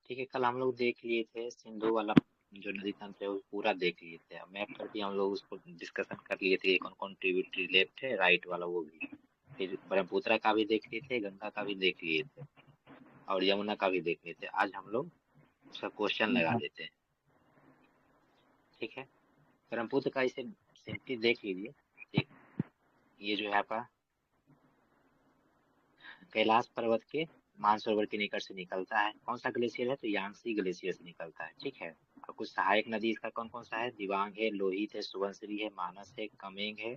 ठीक है, कल हम लोग देख लिए थे सिंधु वाला जो नदी तंत्र है वो पूरा देख लिए थे। मैप पर भी हम लोग उसको डिस्कशन कर लिए थे, कौन कौन ट्रिब्यूटरी लेफ्ट है राइट वाला वो भी। फिर ब्रह्मपुत्रा का भी देख लिए थे, गंगा का भी देख लिए थे और यमुना का भी देख लिए थे। आज हम लोग उसका क्वेश्चन लगा देते हैं। ठीक है, ब्रह्मपुत्र का इसे सिंपली देख लीजिए। एक ये जो है आपका कैलाश पर्वत के मानसरोवर के निकट से निकलता है। कौन सा ग्लेशियर है? तो यांगसी ग्लेशियर से निकलता है। ठीक है, और कुछ सहायक नदी इसका कौन कौन सा है? दिबांग है, लोहित है, सुबनसिरी है, मानस है, कमेंग है,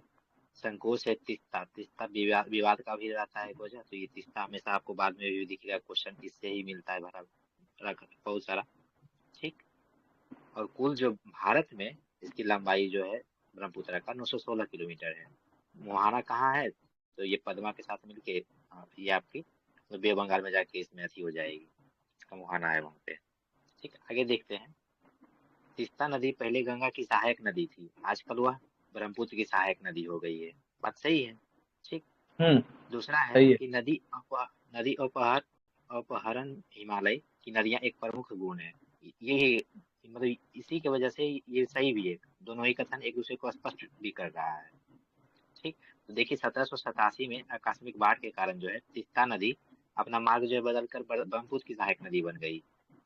संकोच है, तिस्ता। तिस्ता विवाद विवाद का भी रहता है एक वजह, तो ये तिस्ता हमेशा आपको बाद में भी दिखेगा क्वेश्चन, इससे ही मिलता है भरा बहुत सारा। ठीक, और कुल जो भारत में इसकी लंबाई जो है ब्रह्मपुत्र का 916 किलोमीटर है। मुहाना कहाँ है? तो ये पद्मा के साथ मिलके ये आपकी तो बे बंगाल में जाके इसमें अथी हो जाएगी, इसका मुहाना है वहाँ पे। ठीक, आगे देखते हैं। तीस्ता नदी पहले गंगा की सहायक नदी थी, आजकल वह ब्रह्मपुत्र की सहायक नदी हो गई है। बात सही है। ठीक, हम्म, दूसरा है सही है। कि नदी अपहरण हिमालय की नदियां एक प्रमुख गुण है। ये मतलब इसी की वजह से ये सही भी है। दोनों ही कथन एक दूसरे को स्पष्ट भी कर रहा है। ठीक, तो देखिए 1787 में आकस्मिक बाढ़ के कारण जो है तीस्ता नदी अपना मार्ग जो है बदल कर ब्रह्मपुत्र की सहायक नदी बन गई।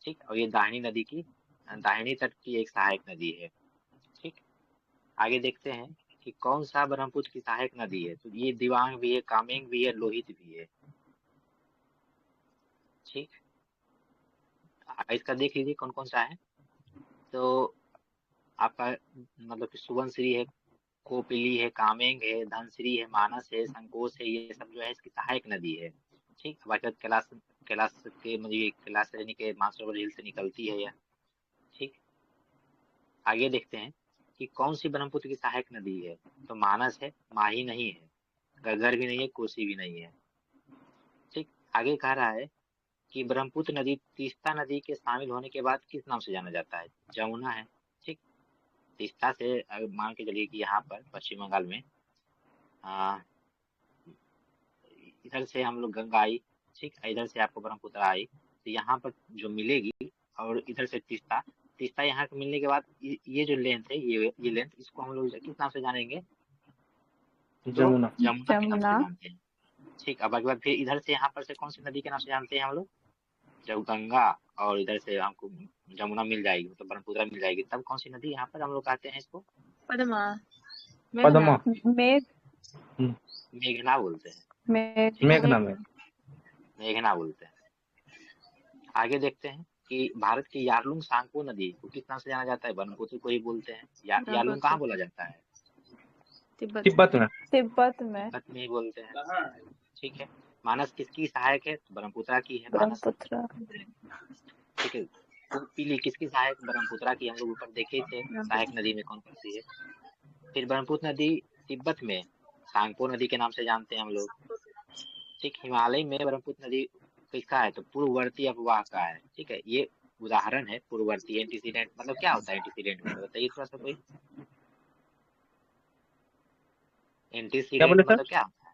ठीक, और ये दाहिनी नदी की दाहिनी तट की एक सहायक नदी है। ठीक, आगे देखते हैं कि कौन सा ब्रह्मपुत्र की सहायक नदी है। तो ये दिबांग भी है, कामेंग भी है, लोहित भी है। ठीक, इसका देख लीजिए कौन कौन सा है। तो आपका मतलब कि सुबनसिरी है, कोपिली है, कामेंग है, धनसिरी है, मानस है, संकोच है, ये सब जो है इसकी सहायक नदी है। ठीक, बाकी कैलाश कैलाश के मतलब ये कैलाश यानी के मानसरोवर झील से निकलती है यह। ठीक, आगे देखते हैं कि कौन सी ब्रह्मपुत्र की सहायक नदी है। तो मानस है, माही नहीं है, घग्गर भी नहीं है, कोसी भी नहीं है। ठीक, आगे कह रहा है कि ब्रह्मपुत्र नदी तीस्ता नदी के शामिल होने के बाद किस नाम से जाना जाता है? जमुना है। ठीक, तीस्ता से अगर मान के चलिए कि यहाँ पर पश्चिम बंगाल में आ, इधर से हम लोग गंगा आई। ठीक, इधर से आपको ब्रह्मपुत्र आई, तो यहाँ पर जो मिलेगी और इधर से तीस्ता। तीस्ता यहाँ के मिलने के बाद ये जो लेंथ है ये लेंथ इसको हम लोग किस नाम से जानेंगे? तो जमुना। जमुना के नाम से जमुना। जानते हैं। ठीक, अब बाकी बात फिर इधर से यहाँ पर से कौन सी नदी के नाम से जानते हैं हम लोग? जब गंगा और इधर से हमको जमुना मिल जाएगी मतलब ब्रह्मपुत्र मिल जाएगी, तब कौन सी नदी यहाँ पर हम लोग कहते हैं इसको? पद्मा। पद्मा। मेघना। मेघ। मेघना बोलते हैं। मेघ। ठीक है, मेघना में। मेघना बोलते हैं। आगे देखते हैं कि भारत की यारलुंग सांगपो नदी को किस नाम से जाना जाता है? ब्रह्मपुत्र को ही बोलते हैं। यारलुंग कहाँ बोला जाता है? तिब्बत। तिब्बत में। तिब्बत में। तिब्बत में ही बोलते हैं। ठीक है, मानस किसकी सहायक है? तो ब्रह्मपुत्र की है मानस। ब्रह्मपुत्र। ठीक है, कोपिली किसकी सहायक? ब्रह्मपुत्र की। हम लोग ऊपर देखे थे सहायक नदी में कौन कौन सी है। फिर ब्रह्मपुत्र नदी तिब्बत में सांगपो नदी के नाम से जानते हैं हम लोग। ठीक, हिमालय में ब्रह्मपुत्र नदी किसका है? तो पूर्ववर्ती अपवाह का है। ठीक है, ये उदाहरण है पूर्ववर्ती। एंटीसीडेंट मतलब क्या होता है एंटीसीडेंट में? बताइए थोड़ा सा कोई। क्या एंटीसीडेंट बोले सर? मतलब क्या होता है?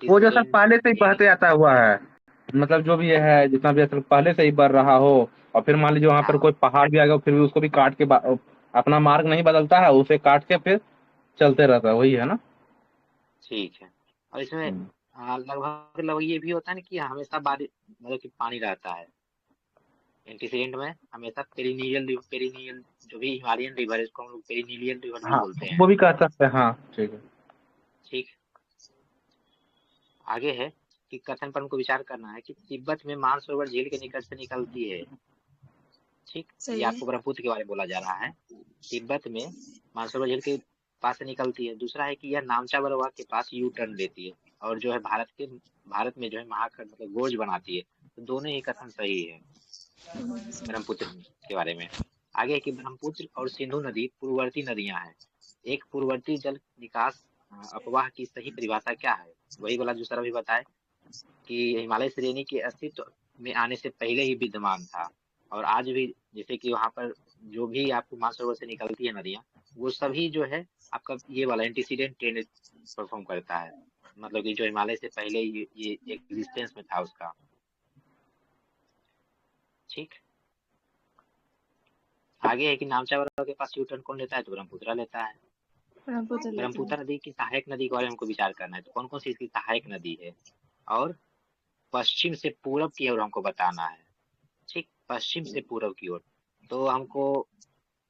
वो जो सर एंटीसीडेंट पहले से ही एक बहते आता हुआ है, मतलब जो भी ये है जितना भी असल पहले से ही बढ़ रहा हो, और फिर मान लीजिए वहां हाँ पर कोई पहाड़ भी आ गया फिर भी उसको भी काट के अपना मार्ग नहीं बदलता है, उसे काट के फिर चलते रहता है, वही है ना? ठीक है, और इसमें हम्म। लगभग लगभग ये भी होता है ना कि हमेशा बारिश मतलब कि पानी रहता है। एंटीसीडेंट में हमेशा पेरिनियल जो भी हिमालयन रिवर है इसको हम लोग पेरिनियल रिवर भी हाँ, बोलते हैं। वो भी कह सकते हैं, हाँ ठीक है। ठीक, आगे है कि कथन पर हमको विचार करना है कि तिब्बत में मानसरोवर झील के निकट से निकलती है। ठीक, ये सही है। आपको ब्रह्मपुत्र के बारे में बोला जा रहा है। तिब्बत में मानसरोवर झील के पास से निकलती है। दूसरा है कि यह नामचा बरवा के पास यू टर्न लेती है और जो है भारत में जो है महाखंड मतलब गोर्ज बनाती है। तो दोनों ही कथन सही है ब्रह्मपुत्र के बारे में। आगे है कि ब्रह्मपुत्र और सिंधु नदी पूर्ववर्ती नदियां हैं। एक पूर्ववर्ती जल निकास अपवाह की सही परिभाषा क्या है? वही वाला जो सर अभी बताए कि हिमालय श्रेणी के अस्तित्व में आने से पहले ही विद्यमान था। और आज भी जैसे कि वहां पर जो भी आपको मानसरोवर से निकलती है नदियां, वो सभी जो है आपका ये वाला एंटीसीडेंट ट्रेंड परफॉर्म करता है। मतलब कि जो हिमालय से पहले ये एग्जिस्टेंस में था उसका। ठीक, आगे है कि नामचा बराबर के पास यू टर्न कौन लेता है, तो ब्रह्मपुत्र लेता है। ब्रह्मपुत्र नदी की सहायक नदी के बारे में हमको विचार करना है, तो कौन कौन सी इसकी सहायक नदी है, और पश्चिम से पूरब की ओर हमको बताना है। ठीक, पश्चिम से पूरब की ओर, तो हमको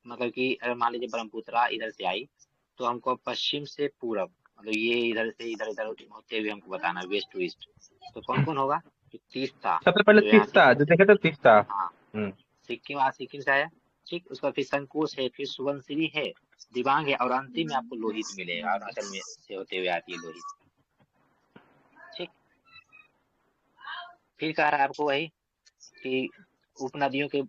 मतलब कि अगर मान लीजिए ब्रह्मपुत्रा इधर से आई, तो हमको पश्चिम से पूरब, मतलब ये इधर से इधर इधर होते हुए हमको बताना है, वेस्ट टू ईस्ट। तो कौन कौन होगा, तो तीस्ता, सबसे पहले जो यहाँ तीस्ता, जो देखे तो तीस्ता। हाँ सिक्किम से आया। ठीक, उसका फिर संकोच है, फिर सुबनसिरी है, दिबांग है, और अंतिम में आपको लोहित मिलेगा, अरुणाचल में से होते हुए आती है लोहित। ठीक, फिर कह रहा है आपको वही कि उपनदियों के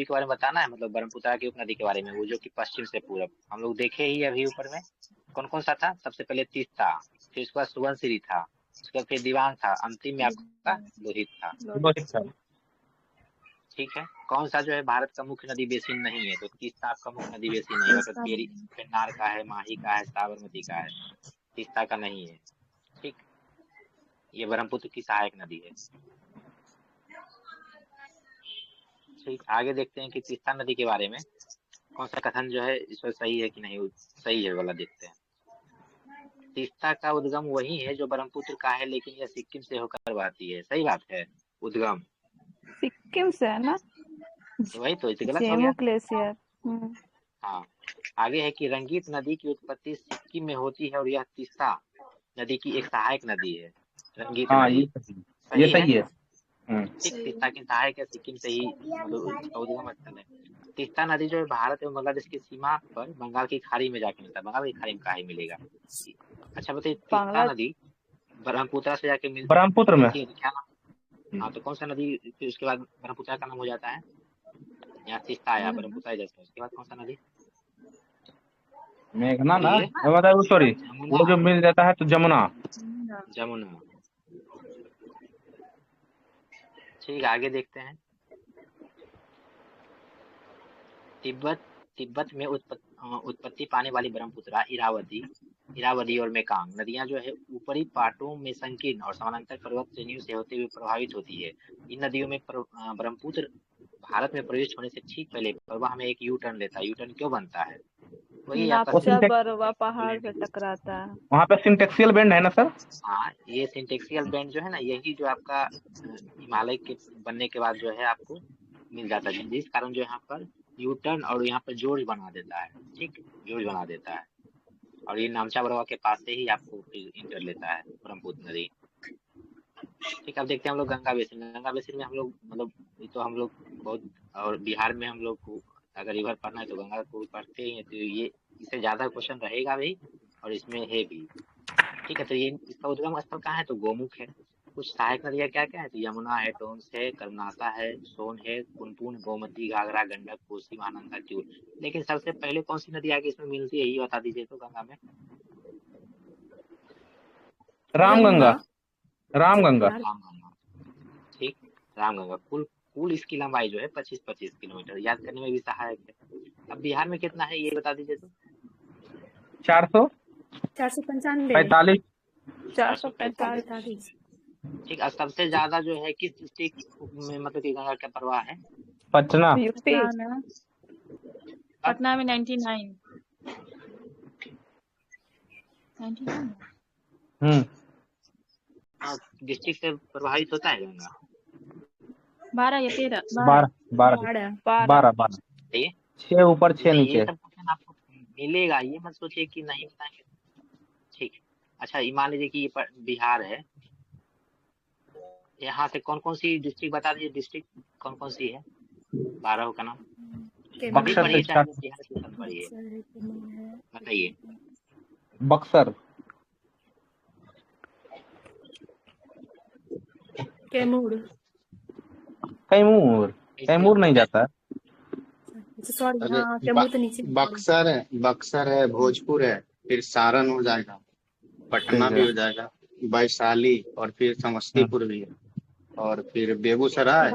बारे में बताना है, मतलब ब्रह्मपुत्रा की उपनदी के बारे में, वो जो कि पश्चिम से पूरब हम लोग देखे ही अभी ऊपर में। कौन कौन सा था, सबसे पहले तीस्ता, फिर उसके बाद सुबनसिरी था, उसके बाद फिर दिबांग था, अंतिम में आपका लोहित था। ठीक है, कौन सा जो है भारत का मुख्य नदी बेसिन नहीं है, तो तीस्ता आपका मुख्य नदी बेसिन नहीं है, पेन्नार का है, माही का है, साबरमती का है, तीस्ता का नहीं है। ठीक, ये ब्रह्मपुत्र की सहायक नदी है। ठीक, आगे देखते हैं कि तीस्ता नदी के बारे में कौन सा कथन जो है इस पर सही है कि नहीं, सही है वाला देखते हैं। तीस्ता का उद्गम वही है जो ब्रह्मपुत्र का है, लेकिन यह सिक्किम से होकर बहती है। सही बात है, उद्गम सिक्किम से है ना, वही तो, इसे गलत हो जेमू गया। ग्लेशियर। हाँ, आगे है कि रंगीत नदी की उत्पत्ति सिक्किम में होती है, और यह तीस्ता नदी की एक सहायक नदी है। रंगीत नदी ये सही है। ठीक, तीस्ता की सहायक है, सिक्किम से ही मतलब उसका उद्गम स्थल है। तीस्ता नदी जो है भारत एवं बांग्लादेश की सीमा पर बंगाल की खाड़ी में जाके मिलता है। बंगाल की खाड़ी में कहाँ मिलेगा। अच्छा बताइए, तीस्ता नदी ब्रह्मपुत्र से जाके ब्रह्मपुत्र में क्या नाम। हाँ, तो कौन सा नदी फिर उसके बाद ब्रह्मपुत्र का नाम हो जाता है। यहाँ तीस्ता आया, ब्रह्मपुत्र जैसा, उसके बाद कौन सा नदी, मेघना ना, मतलब सॉरी, वो जो मिल जाता है तो जमुना। जमुना। ठीक, आगे देखते हैं। तिब्बत में उत्पत्ति पाने वाली ब्रह्मपुत्रा, इरावदी और मेकांग नदियां जो है ऊपरी पाटों में संकीर्ण और समानांतर पर्वत श्रेणियों से होते हुए प्रभावित होती है। इन नदियों में ब्रह्मपुत्र भारत में प्रवेश होने से ठीक पहले प्रवाह में एक यू टर्न लेता है। यू टर्न क्यों बनता है, वही आपका बरवा पहाड़ से टकराता है, वहाँ पे सिंटेक्सियल बैंड है ना सर। हाँ, ये सिंटेक्सियल बैंड जो है ना, यही जो आपका हिमालय के बनने के बाद जो है आपको मिल जाता है, जिस कारण जो यहाँ पर यू टर्न और यहाँ पर जोड़ बना देता है। ठीक, जोड़ बना देता है, और ये नामचा बरवा के पास से ही आपको इंटर लेता है ब्रह्मपुत्र नदी। ठीक, अब देखते हैं हम लोग गंगा बेसिन में हम लोग मतलब ये तो हम लोग बहुत, और बिहार में हम लोग को अगर रिवर पढ़ना है तो गंगा को पढ़ते ही है, तो ये इससे ज्यादा क्वेश्चन रहेगा भी और इसमें है भी। ठीक है, तो ये इसका उद्गम स्थल कहाँ है, तो गोमुख है। कुछ सहायक नदियाँ क्या क्या है, तो यमुना है, टोंस है, कर्मनासा है, सोन है, पुनपुन, गोमती, घाघरा, गंडक, कोसी, महानंदा, क्यूल। लेकिन सबसे पहले कौन सी नदी आगे इसमें मिलती है, ये बता दीजिए तो गंगा में। रामगंगा। रामगंगा। ठीक, रामगंगा। कुल इसकी लंबाई जो है 25 किलोमीटर, याद करने में भी सहायक है। अब बिहार में कितना है ये बता दीजिए तो। 445। 445। ठीक, अब सबसे ज्यादा जो है किस डिस्ट्रिक्ट में मतलब कि गंगा का प्रवाह है, पटना। यूपी। पटना में 99। डिस्ट्रिक्ट से प्रभावित होता है गंगा। 12 या 13। 12। 6 ऊपर 6 नीचे। ये सब क्वेश्चन आपको मिलेगा, ये मत सोचिए कि नहीं बताएंगे। ठीक, अच्छा ये मान लीजिए कि ये बिहार है, यहाँ से कौन कौन सी डिस्ट्रिक्ट बता दीजिए, डिस्ट्रिक्ट कौन कौन सी है 12 का नाम। बक्सर से स्टार्ट, बताइए। बक्सर, कैमूर नहीं जाता है। बक्सर है, भोजपुर है, फिर सारण हो जाएगा, पटना भी हो जाएगा, वैशाली, और फिर समस्तीपुर भी है, और फिर बेगूसराय,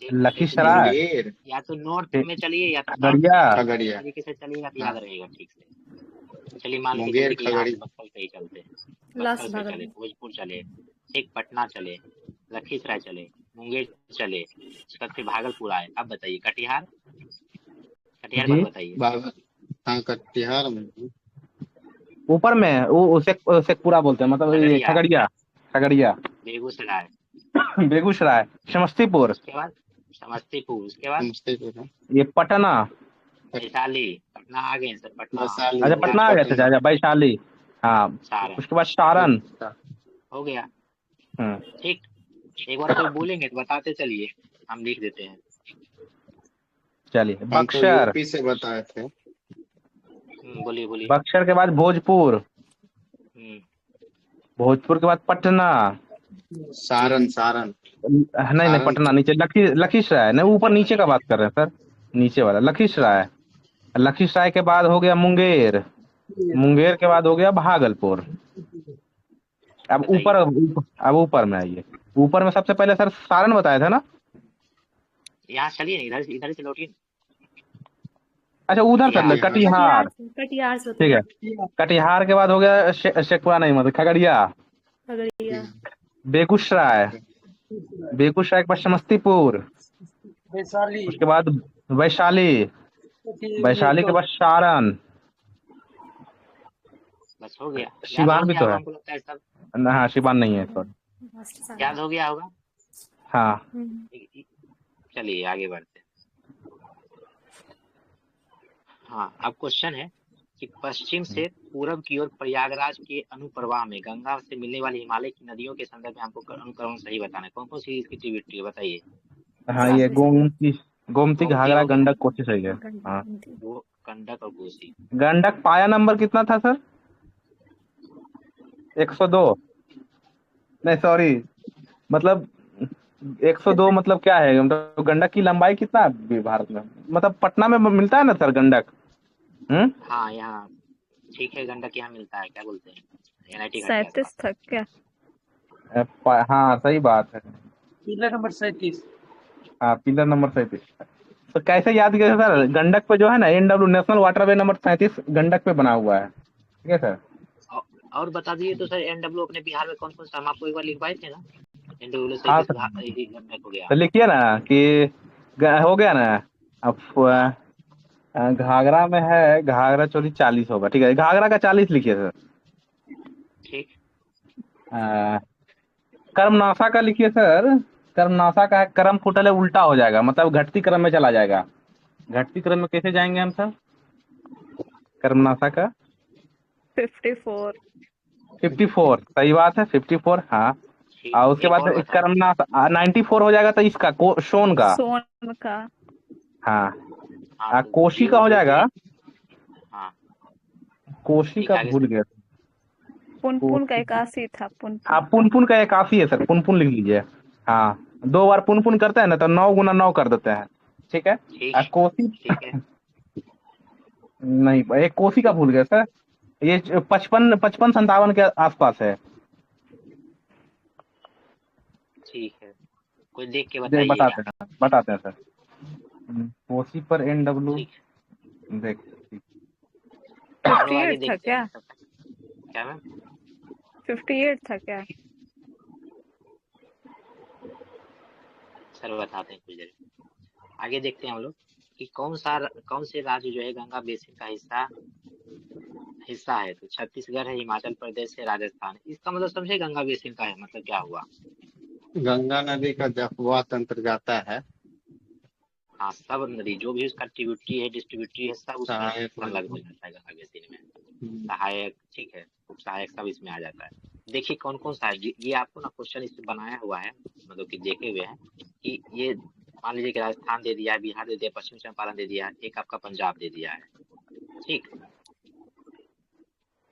लखीसराय, मुंगेर, या तो नॉर्थ में चलिए या तो खगड़िया तरीके से चलिएगा तो याद रहेगा ठीक से। चलिए मान लीजिए मुंगेर, कि यहाँ से खगड़िया। बक्सर से ही चलते हैं, बक्सर से चले, भोजपुर चले, ठीक, पटना चले, लखीसराय चले, मुंगेर चले, उसके बाद फिर भागलपुर आए। अब बताइए कटिहार, कटिहार जी कौन बताइए। हाँ कटिहार में भी। ऊपर में है, वो शेखपुरा बोलते हैं, मतलब ये खगड़िया, खगड़िया। खगड़िया। बेगूसराय, बेगूसराय, समस्तीपुर, उसके बाद समस्तीपुर, उसके बाद समस्तीपुर है। ये पटना। वैशाली, पटना आ गए हैं सर, पटना वैशाली अच्छा हो गया, पटना आ गए थे, पटना। अच्छा वैशाली। हाँ। सारण उसके बाद सारण। हो गया। हम्म, ठीक, एक बार कोई बोलेंगे तो बताते चलिए, हम लिख देते हैं। चलिए हम तो बक्सर। यूपी से बताए थे। बोलिए बोलिए। बक्सर के बाद भोजपुर। हम्म, भोजपुर के बाद पटना। सारण सारण नहीं नहीं, सारण पटना नीचे, लखीसराय नहीं, ऊपर नीचे का बात कर रहे हैं सर, नीचे वाला लखीसराय। लखीसराय के बाद हो गया मुंगेर। मुंगेर के बाद हो गया भागलपुर। अब बताइए। अब ऊपर में आइए। ऊपर में सबसे पहले सर सारण बताया था ना। यहाँ चलिए ना, इधर से लौटिए। अच्छा उधर सर कटिहार, कटिहार। कटिहार से ठीक है, कटिहार के बाद हो गया शेखपुरा नहीं, मतलब खगड़िया। खगड़िया, बेगूसराय। बेगूसराय के बाद समस्तीपुर। उसके बाद वैशाली। वैशाली के बाद सारण। बस हो गया, याद हो सिवान भी गया तो होगा है। हमको लगता है सब, हाँ सिवान नहीं है सर। याद हो गया होगा। हाँ चलिए आगे बढ़ते हैं। हाँ, अब क्वेश्चन है कि पश्चिम से पूरब की ओर प्रयागराज के अनुप्रवाह में गंगा से मिलने वाली हिमालय की नदियों के संदर्भ में हमको अनुक्रम सही बताना है। कौन कौन सी इसकी ट्रिब्यूटरी है बताइए। हाँ, ये गोमती। गोमती गोमती घाघरा हो गया, गंडक कोशिश है ये। हाँ। वो गंडक और कोसी। गंडक पाया नंबर कितना था सर? 102। नहीं सॉरी, मतलब 102 मतलब क्या है, मतलब गंडक की लंबाई कितना है अभी भारत में, मतलब पटना में मिलता है ना सर गंडक। हाँ यहाँ ठीक है, गंडक यहाँ मिलता है, क्या बोलते हैं, NIT घाट के 37 आसपास। था क्या? हाँ सही बात है। Pillar number 37। हाँ पिलर नंबर 37। तो कैसे याद किया सर? गंडक पे जो है ना NW national waterway number 37 Gandak पे बना हुआ है, ठीक है सर। और बता दीजिए तो सर, NW अपने बिहार में कौन कौन सा, हम आपको एक बार लिखवाए थे ना, NW हाँ 37 सर, गंडक हो गया। तो लिखिए ना कि हो गया ना। अब हाँ घाघरा में है, घाघरा चोली 40 होगा, ठीक है, घाघरा का 40 लिखिए सर। ठीक, कर्मनाशा का लिखिए सर। कर्मनाशा का है, कर्म फुटल है, उल्टा हो जाएगा, मतलब घटती क्रम में चला जाएगा। घटती क्रम में कैसे जाएंगे हम सर? कर्मनाशा का 54। 54 सही बात है, 54 हाँ। ठीक, और उसके एक बाद और बता दीजिए। कर्मनाशा 94 हो जाएगा, तो इसका शोन का। सोन का। हाँ। हाँ तो कोशी का हो जो जाएगा। भी, हाँ कोशी ठीक का है, आगे भूल से। गया। पुनपुन का कोशी। 81 था, हाँ पुनपुन। पुनपुन का 81 है सर, पुनपुन लिख लीजिए। हाँ, 2 बार पुनपुन करते हैं ना तो 9 गुना 9 कर देते हैं, ठीक है। ठीक, कोसी। ठीक है, नहीं, एक कोसी का भूल गया सर। ये 55-57 के आसपास है। ठीक है, कोई देख के देख बताइएगा। बताते हैं सर। कोसी पर NW। ठीक, देख। हम लोग आगे 58 था देखते क्या? हैं तब तक। क्या मैम? 58 था क्या? सर बताते हैं कुछ देर। आगे देखते हैं हम लोग कि कौन से राज्य जो है गंगा बेसिन का हिस्सा है। तो छत्तीसगढ़ है, हिमाचल प्रदेश है, राजस्थान है। इसका मतलब समझे गंगा बेसिन का है मतलब क्या हुआ। गंगा नदी का जफवा तंत्र जाता है। हाँ, सब नदी जो भी उसका ट्रिब्यूटरी है, डिस्ट्रीब्यूटरी है, सब उसमें सहायक संलग्न हो नदी। जाता है गंगा बेसिन में। सहायक, ठीक है, उप सहायक सब इसमें आ जाता है। देखिए कौन कौन सा है, ये आपको ना क्वेश्चन इसमें बनाया हुआ है, मतलब कि देखे हुए हैं कि ये मान लीजिए कि राजस्थान दे दिया है, बिहार दे दिया, पश्चिम चंपारण दे दिया है, एक आपका पंजाब दे दिया है, ठीक।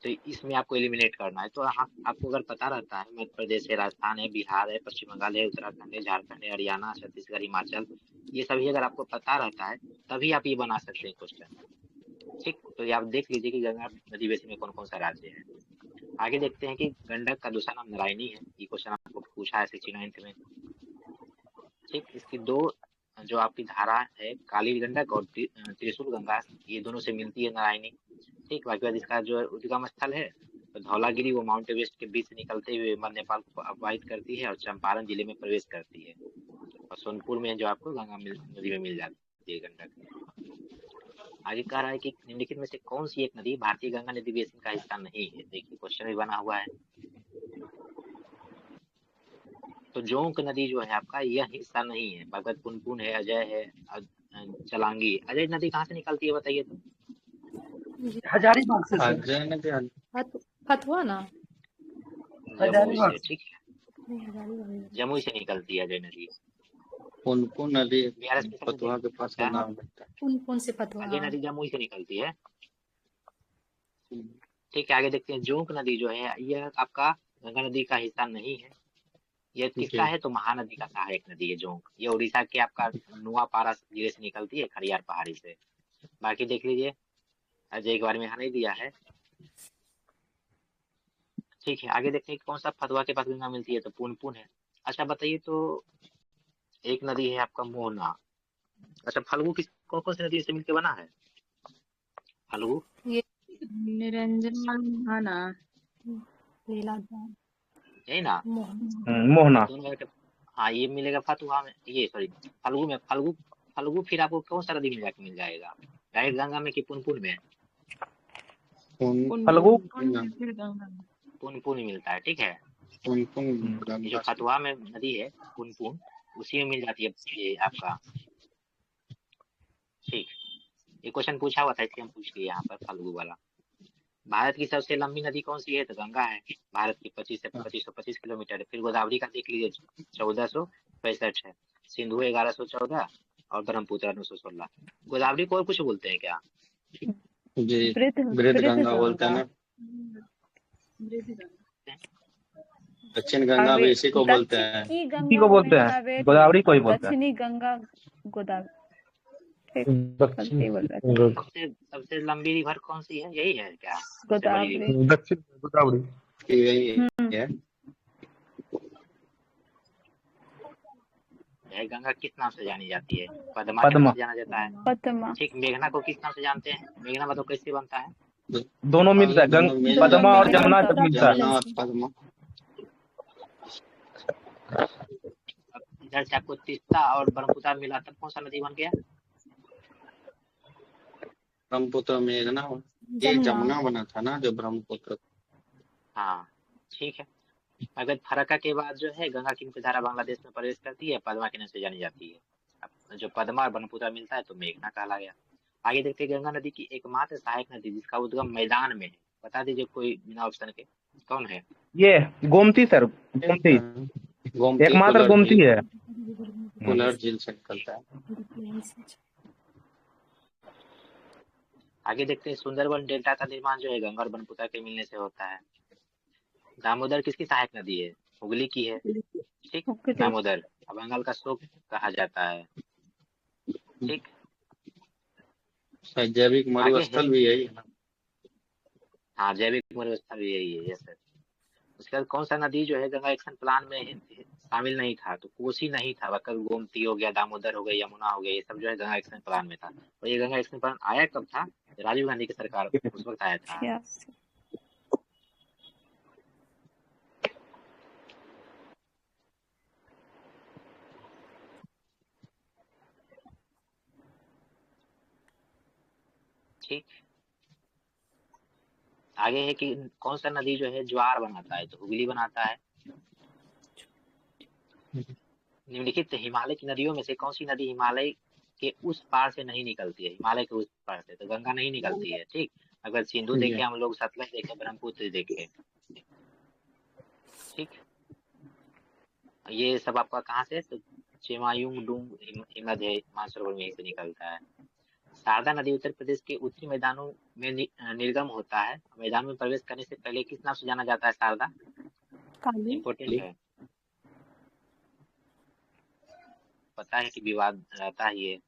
तो इसमें आपको एलिमिनेट करना है। तो हाँ, आपको अगर पता रहता है मध्य प्रदेश है, राजस्थान है, बिहार है, पश्चिम बंगाल है, उत्तराखंड है, झारखंड है, हरियाणा, छत्तीसगढ़, हिमाचल, ये सभी अगर आपको पता रहता है तभी आप ये बना सकते हैं क्वेश्चन, ठीक। तो ये आप देख लीजिए कि गंगा नदी बेसिन में कौन कौन सा राज्य है। आगे देखते हैं कि गंडक का दूसरा नाम नारायणी है। ये क्वेश्चन आपको पूछा है 69th में, ठीक। इसकी दो जो आपकी धारा है, काली गंडक और त्रिशूल गंगा, ये दोनों से मिलती है नारायणी, ठीक। बाकी बाद इसका जो उद्गम स्थल है तो धौलागिरी, वो माउंट एवरेस्ट के बीच से निकलते हुए मध्य नेपाल को अववाहित करती है और चंपारण जिले में प्रवेश करती है। और सोनपुर में जो आपको गंगा नदी में मिल जाती है गंडक। आगे कह रहा है कि निम्नलिखित में से कौन सी एक नदी भारतीय गंगा नदी बेसिन का हिस्सा नहीं है। देखिए क्वेश्चन भी बना हुआ है। तो जोंक नदी जो है आपका यह हिस्सा नहीं है। भगत, पुनपुन है, अजय है, चलांगी। अजय नदी कहाँ से निकलती है बताइए तो? हजारीबाग से सर। अजय नदी फतवा ना। जमुई से, ठीक है, नहीं, हजारीबाग। जमुई से निकलती है अजय नदी। पुनपुन नदी BRS में फतुहा के पास का नाम लगता है। कौन से फतवा? अजय नदी जमुई से निकलती है। ठीक है, आगे देखते हैं। जोंक नदी जो है यह आपका गंगा नदी का हिस्सा नहीं है। यह किसका है? तो महानदी का सहायक नदी है जोंक। ये उड़ीसा के आपका नुआपाड़ा जिले से निकलती है, खड़ियार पहाड़ी से। बाकी देख लीजिए, अजय के बारे में यहाँ नहीं दिया है। ठीक है, आगे देखते हैं कौन सा फतवा के पास गंगा मिलती है। तो पुनपुन है। अच्छा बताइए तो, एक नदी है आपका मोहना। अच्छा, फल्गु किस कौन कौन सी नदी से मिलकर बना है? फल्गु निरंजन ना, लीलाधार, यही ना? मोहना। दोनों का हाँ, ये मिलेगा फतुहा में, ये सॉरी फल्गु में। फल्गु फिर आपको कौन सा नदी में जाके मिल जाएगा? डायरेक्ट गंगा में कि पुनपुन में? फल्गु पुनपुन ही मिलता है, ठीक है। पुनपुन जो फतुहा में नदी है पुनपुन, उसी में मिल जाती है ये आपका। ठीक, ये क्वेश्चन पूछा हुआ था इसलिए हम पूछ लिए यहाँ पर फल्गु वाला। भारत की सबसे लंबी नदी कौन सी है? तो गंगा है। भारत की 25 किलोमीटर है। फिर गोदावरी का देख लीजिए, 1465 है। सिंधु 1114 और ब्रह्मपुत्र 916। गोदावरी को और कुछ बोलते हैं क्या? जी, वृद्ध गंगा बोलते हैं ना। दक्षिण गंगा भी इसी को बोलते हैं। इसी को बोलते हैं, गोदावरी को ही बोलते हैं। दक्षिणी गंगा गोदावरी। सबसे लंबी रिवर कौन सी है? यही है क्या? गोदावरी। दक्षिण गोदावरी यही है। गंगा किस नाम से जानी जाती है? पद्मा के नाम से जाना जाता है। पद्मा। ठीक, मेघना को किस नाम से जानते हैं? मेघना मतलब कैसे बनता है? दोनों मिलता है, पद्मा और जमुना जब मिलता है। इधर से आपको तीस्ता और ब्रह्मपुत्र मिला तब कौन सा नदी बन गया? ब्रह्मपुत्र मेघना, ये जमुना बना था ना जो ब्रह्मपुत्र। हाँ ठीक है। अगर फरक्का के बाद जो है गंगा की मुख्य धारा बांग्लादेश में प्रवेश करती है, पद्मा के नाम से जानी जाती है। अब जो पद्मा और ब्रह्मपुत्र मिलता है तो मेघना कहला गया। आगे देखते हैं गंगा नदी की एकमात्र सहायक नदी जिसका उद्गम मैदान में है। बता दीजिए कोई बिना ऑप्शन के, कौन है? ये गोमती सर, गोमती एकमात्र गोमती है। कोलार झील से निकलता है। आगे देखते हैं सुंदरबन डेल्टा का निर्माण जो है गंगा और ब्रह्मपुत्र के मिलने से होता है। दामोदर किसकी सहायक नदी है? हुगली की है। ठीक, दामोदर बंगाल का शोक कहा जाता है। ठीक, जैविक मरुस्थल भी यही है। हाँ, जैविक मरुस्थल भी यही है। Yes sir. उसके बाद कौन सा नदी जो है गंगा एक्शन प्लान में शामिल नहीं था? तो कोसी नहीं था, बकर गोमती हो गया, दामोदर हो गया, यमुना हो गया, ये सब जो है गंगा एक्शन प्लान में था। और ये गंगा एक्शन प्लान आया कब था? राजीव गांधी की सरकार उस वक्त आया था। ठीक, आगे है कि कौन सा नदी जो है ज्वार बनाता है? तो हुगली बनाता है। निम्नलिखित हिमालय की नदियों में से कौन सी नदी हिमालय के उस पार से नहीं निकलती है? हिमालय के उस पार से तो गंगा नहीं निकलती है। ठीक, अगर सिंधु देखे हम लोग, सतलज देखे, ब्रह्मपुत्र देखे। ठीक, ये सब आपका कहाँ से? तो चेमायुंगडुंग हिमनद है, मानसरोवर में से निकलता है। शारदा नदी उत्तर प्रदेश के उत्तरी मैदानों में निर्गम होता है। मैदान में प्रवेश करने से पहले किस नाम से जाना जाता है? शारदा इम्पोर्टेंट है, पता है कि विवाद रहता है ये।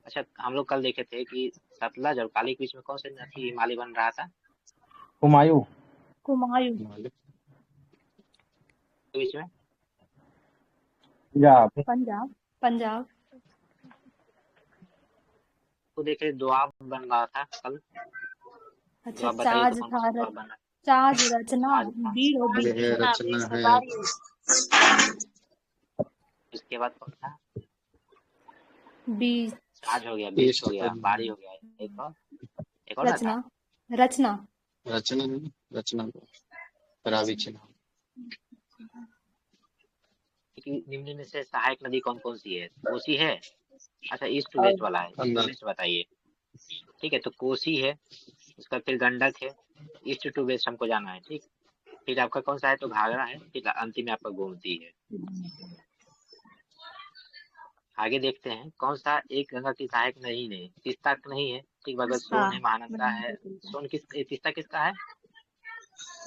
अच्छा, हम लोग कल देखे थे कि सतलज और काली के बीच में कौन सा नदी हिमालय बन रहा था? हुमायूं बीच में पंजाब तो देखे दोआब बन रहा था कल। अच्छा, चाज रचना रचना है। इसके बाद कौन था? बीज चाज हो गया, बीज हो गया, बारी हो गया, एक और ना था। रचना रचना रचना नहीं, रचना रावी चिन्ह। कि निम्न में से सहायक नदी कौन कौन सी है? कोसी है। अच्छा ईस्ट टू वेस्ट वाला है, ईस्ट टू वेस्ट बताइए। ठीक है, तो कोसी है, उसका फिर गंडक है, ईस्ट टू वेस्ट हमको जाना है। ठीक, फिर आपका कौन सा है? तो घाघरा है, फिर अंतिम में आपका गोमती है। आगे देखते हैं कौन सा एक गंगा की सहायक नहीं तीस्ता नहीं है। ठीक, बगल सोन है, महानंदा है। सोन तीस्ता किसका है?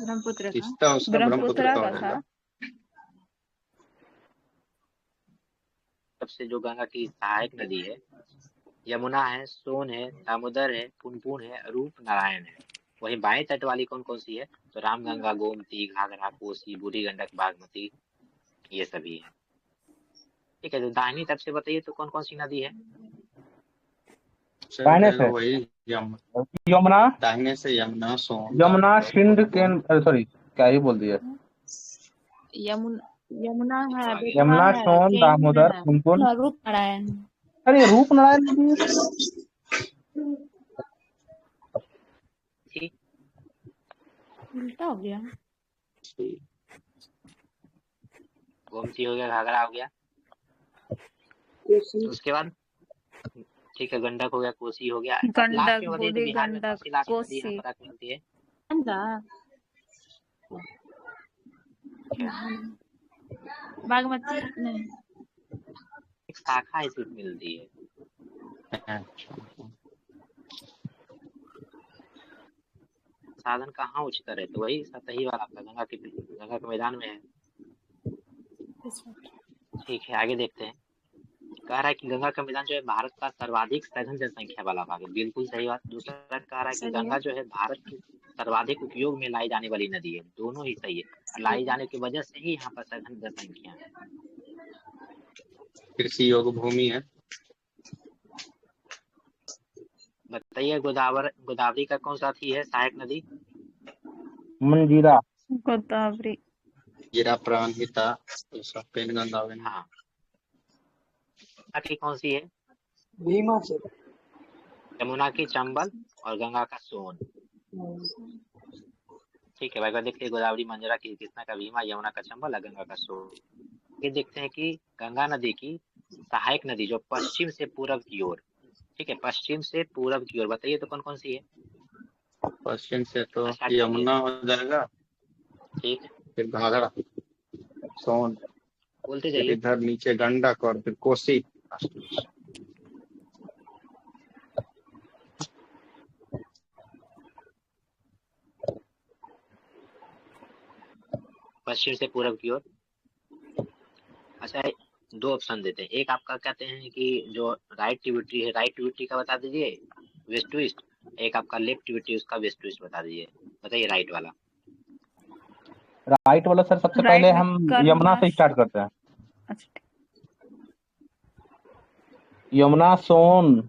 ब्रह्मपुत्र का। तीस्ता उसका ब्रह्मपुत्र का हो का था। जाएगा। सबसे जो गंगा की सहायक नदी है, यमुना है, सोन है, दामोदर है, पुनपुन है, रूप नारायण है। वही बाएं तट वाली कौन कौन सी है? तो रामगंगा, गोमती, घाघरा, कोसी, बूढ़ी गंडक, बागमती, ये सभी है। ठीक है, तो दाहिनी तरफ से बताइए तो कौन कौन सी नदी है? दाहिने से वही यमुना, दाहिने से यमुना, सोन, यमुना, सिंध, केन, सॉरी क्या ही बोल दिया। यमुना है, बेतवा यमुना, है, सोन, केन दामोदर, है। पुनपुन। रूप नारायण अरे रूप नारायण नदी ठीक, उल्टा हो गया। गोमती हो गया, घाघरा हो गया, उसके बाद ठीक है गंडक हो गया, कोसी हो गया। अब लास्ट में बताइए तो बिहार में कौन सी लास्ट नदी है पता मिलती है? बागमती नहीं, एक शाखा सिर्फ मिलती है। साधन कहाँ उच्चतर है? तो वही सतही वाला आपका गंगा के मैदान में है। ठीक है, आगे देखते हैं। कह रहा है कि गंगा का मैदान जो है भारत का सर्वाधिक सघन जनसंख्या वाला भाग है। बिल्कुल सही बात। दूसरा कह रहा है कि गंगा जो है भारत की सर्वाधिक उपयोग में लाई जाने वाली नदी है। दोनों ही सही है, लाई जाने की वजह से ही यहाँ पर सघन जनसंख्या है। कृषि योग्य भूमि है। बताइए गोदावरी का कौन सा थी है सहायक नदी? मंजीरा, गोदावरी, जीरा, प्राणहिता, पेनगंगा। हाँ, की कौन सी है? भीमा से। यमुना की चंबल और गंगा का सोन। ठीक है भाई, देखते हैं गोदावरी, मंजरा की कृष्णा का भीमा, यमुना का चंबल और गंगा का सोन। ये देखते हैं कि गंगा नदी की सहायक नदी जो पश्चिम से पूरब की ओर, ठीक है पश्चिम से पूरब की ओर, बताइए तो कौन कौन सी है? पश्चिम से तो यमुना हो जाएगा, ठीक, फिर घाघरा, सोन, बोलते फिर जाइए। इधर नीचे गंडक और फिर कोसी। पश्चिम से पूरब की ओर। अच्छा, दो ऑप्शन देते हैं। एक आपका कहते हैं कि जो राइट ट्रिब्यूटरी है, राइट ट्रिब्यूटरी का बता दीजिए, वेस्ट टू ईस्ट। एक आपका लेफ्ट ट्रिब्यूटरी, उसका वेस्ट टू ईस्ट बता दीजिए। बताइए राइट वाला। राइट वाला सर सबसे पहले हम यमुना से स्टार्ट करते हैं। अच्छा, यमुना, सोन,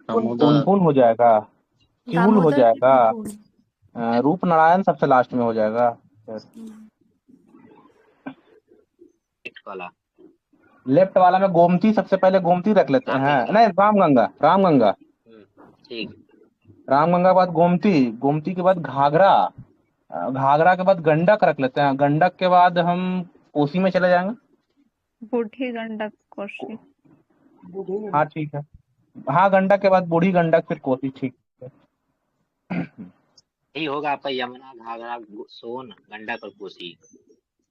पुनपुन हो जाएगा, क्यूल हो जाएगा, रूप नारायण सबसे लास्ट में हो जाएगा। लेफ्ट वाला में गोमती, सबसे पहले गोमती रख लेते हैं। नहीं, रामगंगा, रामगंगा। ठीक, रामगंगा के बाद गोमती, गोमती के बाद घाघरा, घाघरा के बाद गंडक रख लेते हैं। गंडक के बाद हम कोसी में चले जाएंगे। बूढ़ी गंडक, कोसी। हाँ ठीक है, हाँ गंडक के बाद बूढ़ी गंडक, फिर कोसी। ठीक है, यही होगा आपका यमुना, घाघरा, सोन, गंडक और कोसी।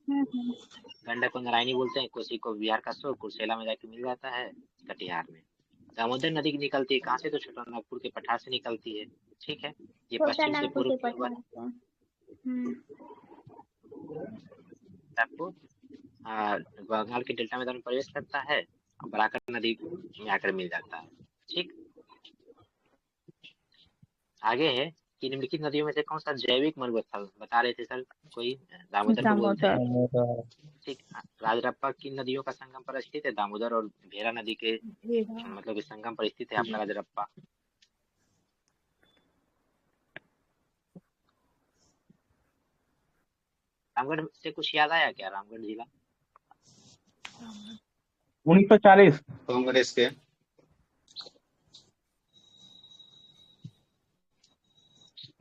गंडक को नारायणी बोलते हैं, कोसी को बिहार का सो कुर्सेला में जाके मिल जाता है, कटिहार में। दामोदर नदी निकलती है कहाँ से? तो छोटानागपुर के पठार से निकलती है। ठीक है, ये पश्चिम से पूर्व की ओर आपको बंगाल के डेल्टा मैदान में प्रवेश करता है और बराकर नदी में आकर मिल जाता है। ठीक, आगे है कि निम्नलिखित नदियों में से कौन सा जैविक मरुस्थल बता रहे थे सर कोई? दामोदर को बोलते हैं। ठीक, राजरप्पा किन नदियों का संगम पर स्थित है? दामोदर और भेरा नदी के मतलब कि संगम पर स्थित है अपना राजरप्पा। रामगढ़ से कुछ याद आया क्या? रामगढ़ जिला 1940 कांग्रेस के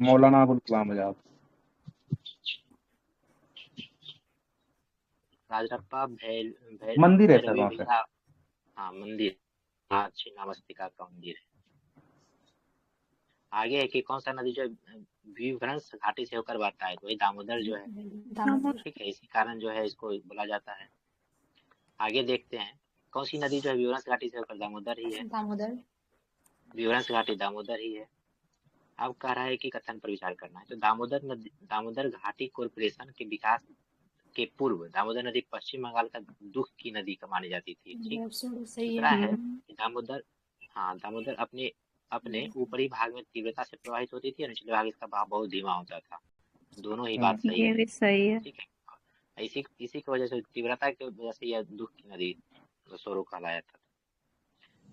मौलाना अबुल कलाम आजाद। राजरप्पा मंदिर है सर भैरवी वहाँ पे। विला। हाँ मंदिर, हाँ छिन्नमस्तिका का मंदिर है। आगे है कि कौन सा नदी जो विभ्रंश घाटी से होकर बहता है, तो वही दामोदर जो है। दामोदर। ठीक है, इसी कारण जो है इसको बोला जाता है। आगे देखते हैं कौन सी नदी जो है विवरंश घाटी से होकर, दामोदर ही है। दामोदर। विवरंश घाटी दामोदर ही है। अब कह रहा है कि कथन पर विचार करना है, तो दामोदर नदी, दामोदर घाटी कॉरपोरेशन के विकास के पूर्व दामोदर नदी पश्चिम बंगाल का दुख की नदी का मानी जाती थी। ठीक, सही दूसरा है। है कि दामोदर, हाँ दामोदर अपने अपने ऊपरी भाग में तीव्रता से प्रवाहित होती थी और निचले भाग इसका बहाव बहुत धीमा होता था। दोनों ही बात सही ये है। भी सही है। ठीक है, इसी इसी की वजह से, तीव्रता की वजह से यह दुख की नदी स्वरूप कहलाया था।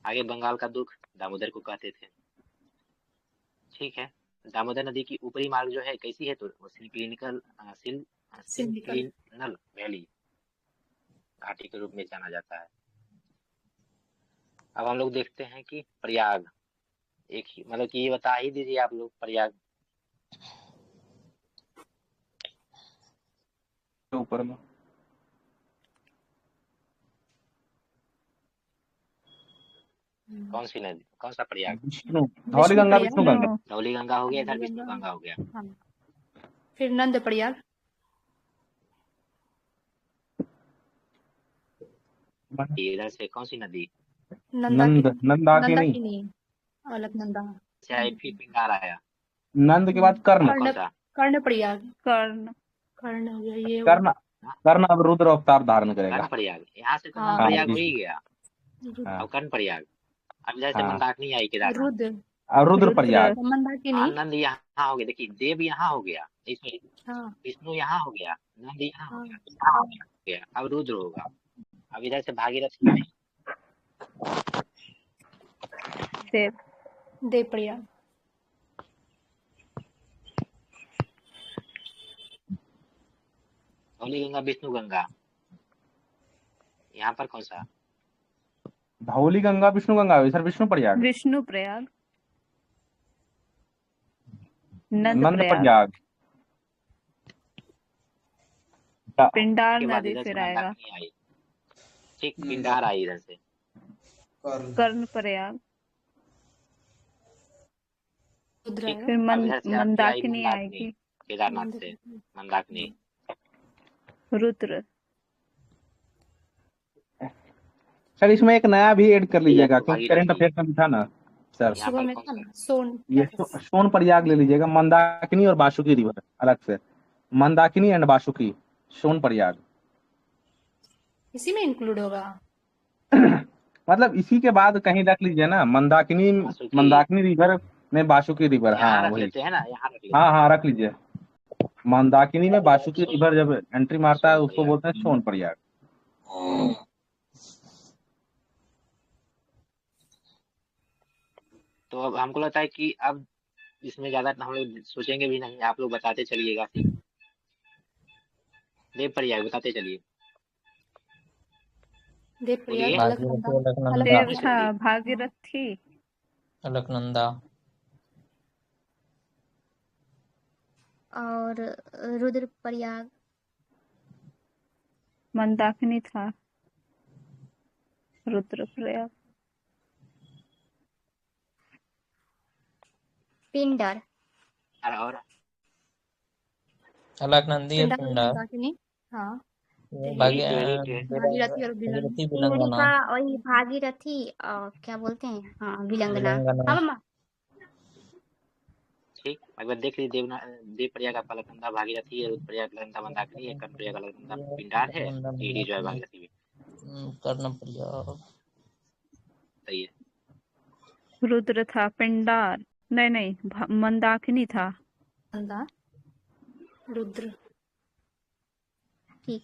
आगे बंगाल का दुख दामोदर को कहते थे। ठीक है, दामोदर नदी की ऊपरी मार्ग जो है कैसी है, तो सिंक्लिनल वैली घाटी के रूप में जाना जाता है। अब हम लोग देखते हैं कि प्रयाग, एक ही मतलब कि ये बता ही दीजिए आप लोग, प्रयाग ऊपर में कौन सी नदी, कौन सा प्रयाग? विष्णु, धौली गंगा विष्णु गंगा। विष्णु, धौली गंगा हो गया, इधर विष्णु गंगा हो गया। हाँ। फिर नंद प्रयाग। इधर से कौन सी नदी? नंद, नंदाकिनी। नंदाकिनी। अलकनंदा। से आई फिर पिंडार आया। नंद के बाद कर्ण। कौन सा? कर्ण प्रयाग। कर्ण, कर्ण हो गया ये। कर्ण, कर्ण अब रुद्र अवतार धारण करेगा। कर्ण प्रयाग, यहाँ से तो हाँ। नंद प्रयाग हाँ, हो ही गया। हाँ। अब कर्ण प्रयाग, अब जैसे हाँ। मंदाकिनी आई केदारनाथ। रुद्र। और रुद्र प्रयाग। मंदाकिनी। आनंद यहाँ हो गया, देखिए देव यहाँ हो गया, इसमें हाँ। विष्णु यहाँ हो गया, नंद यहाँ हो हाँ। गया, यहाँ हो गया, अब रुद्र होगा। अब इधर से भागीरथी आई, देव, देव प्रयाग। धौली गंगा विष्णु गंगा, यहाँ पर कौन सा? धौली गंगा विष्णु गंगा, सर विष्णु प्रयाग। विष्णु प्रयाग, नंद नंद प्रयाग, प्रयाग। पिंडार के बाद नदी इधर से फिर आएगा। मंदाकिनी आई। ठीक, पिंडार आई इधर से। कर्ण प्रयाग, रुद्र ठीक, आएगा। फिर अब इधर से आपकी आई मंदाकिनी मंदाकिनी, आएगी। केदारनाथ से मंदाकिनी। रुद्र, सर इसमें एक नया भी ऐड कर लीजिएगा, क्योंकि करंट भागीरथी, अफेयर्स में था ना सर। यहाँ सुबह पर में कौन था सा? ना सोन। ये सोन प्रयाग ले लीजिएगा, मंदाकिनी और बासुकी रिवर अलग से। मंदाकिनी एंड बासुकी, सोन प्रयाग। इसी में इंक्लूड होगा। मतलब इसी के बाद कहीं रख लीजिए ना, मंदाकिनी, बासुकी मंदाकिनी रिवर में बासुकी रिवर। हाँ यहाँ रख वही, लेते हैं ना, यहाँ रख लेते हाँ हैं। हाँ रख लीजिए। मंदाकिनी में बासुकी सोन- रिवर जब एंट्री मारता है सोन उसको प्रयाग। बोलते हैं सोन प्रयाग। तो अब हमको लगता है कि अब इसमें ज्यादा हम लोग सोचेंगे भी नहीं, आप लोग बताते चलिएगा। ठीक, देव प्रयाग बताते चलिए। देव प्रयाग, बोलिए। अलकनंदा। देव अच्छा, था, जी। भागीरथी, अलकनंदा और रुद्र प्रयाग, मंदाकिनी था, रुद्र प्रयाग, पिंडर, और अलकनंदी और पिंडार, मंदाकिनी। हाँ। भागीरथी और सिंगरिका, वही भागीरथी और क्या बोलते हैं, हाँ विलंगना। हाँ मामा। ठीक, एक बार देख लीजिए, देव प्रयाग आपका अलकनंदा भागीरथी है, रुद्र प्रयाग अलकनंदा मंदाकिनी है, कर्ण प्रयाग अलकनंदा पिंडार है, ईडी जो है भागीरथी भी। कर्ण प्रयाग सही है। रुद्र था, पिंडार नहीं नहीं, मंदाकिनी था, रुद्र। ठीक,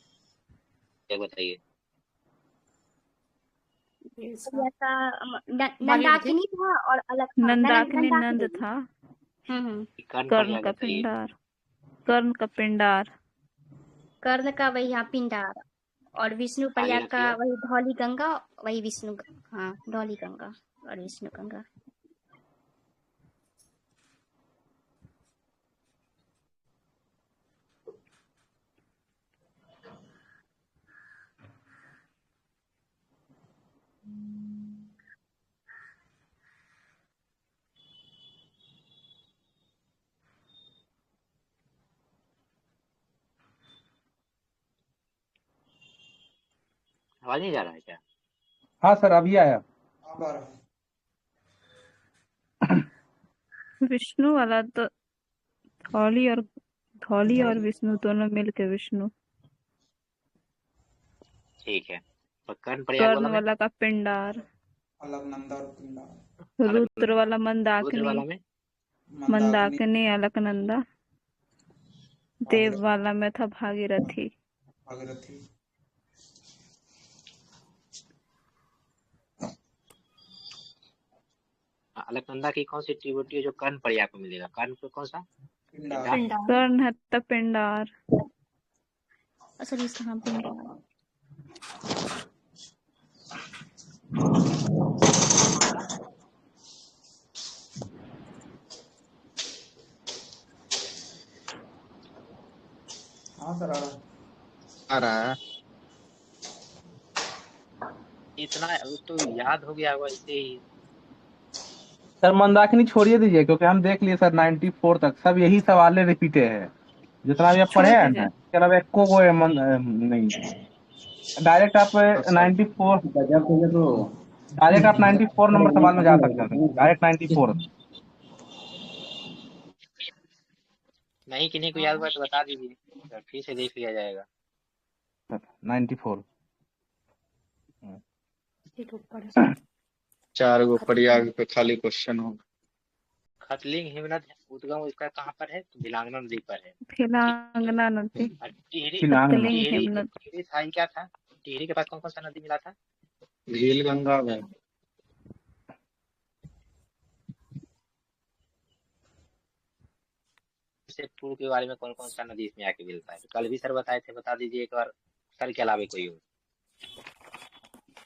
एक बताइए। नंदाकिनी था और अलग था। नंदाकिनी नंद था, कर्ण का पिंडार, कर्ण का पिंडार, कर्ण का वही, हाँ पिंडार। और विष्णु प्रयाग का वही धौली गंगा, वही विष्णु, हाँ धौली गंगा और विष्णु गंगा। आवाज नहीं जा रहा है क्या? हाँ सर अभी आया। अब आ रहा है। विष्णु वाला तो धौली और विष्णु दोनों मिलके विष्णु। ठीक है। और कर्ण प्रयाग कर्ण वाला में? वाला का पिंडार। अलकनंदा और पिंडार। रुद्र वाला रुद्र मंदाकिनी। वाला में? मंदाकिनी अलकनंदा। देव भागीरथी। वाला में था भागीरथी। भागीरथी। अलकनंदा की कौन सी ट्रिब्यूटरी है जो कर्ण प्रयाग में मिलेगा? कर्ण को कौन सा? पिंडार। पिंडार। कर्ण है तो पिंडार। सॉरी हाँ पिंडार। हाँ सर आ रहा है। आ रहा है। इतना तो याद हो गया होगा इससे ही। सर मंदाकिनी छोड़िए दीजिए क्योंकि हम देख लिए सर 94 तक सब यही सवाल रिपीटे है जितना भी आप छोड़ पढ़े हैं दीजिए। ना इसके अलावा एको को नहीं डायरेक्ट आप 94 डायरेक्ट आप 94 नंबर सवाल में जा सकते हैं डायरेक्ट 94। नहीं किन्हीं को याद हुआ तो बता दीजिए, तो फिर से देख लिया जाएगा। 94 4 गो प्रयाग पे खाली क्वेश्चन होगा। खतलिंग हिमनद उद्गम इसका कहाँ पर है? तो भिलांगना नदी पर है। भिलांगना नदी। और टिहरी भिलांगना। खतलिंग टिहरी हिमनद। टिहरी था ही क्या था? टिहरी के पास कौन कौन सा नदी मिला था? भील गंगा में। से पूर्व के बारे में कौन कौन सा नदी इसमें आके मिलता है? तो कल भी सर बताए थे, बता दीजिए एक बार। सर के अलावा कोई हो?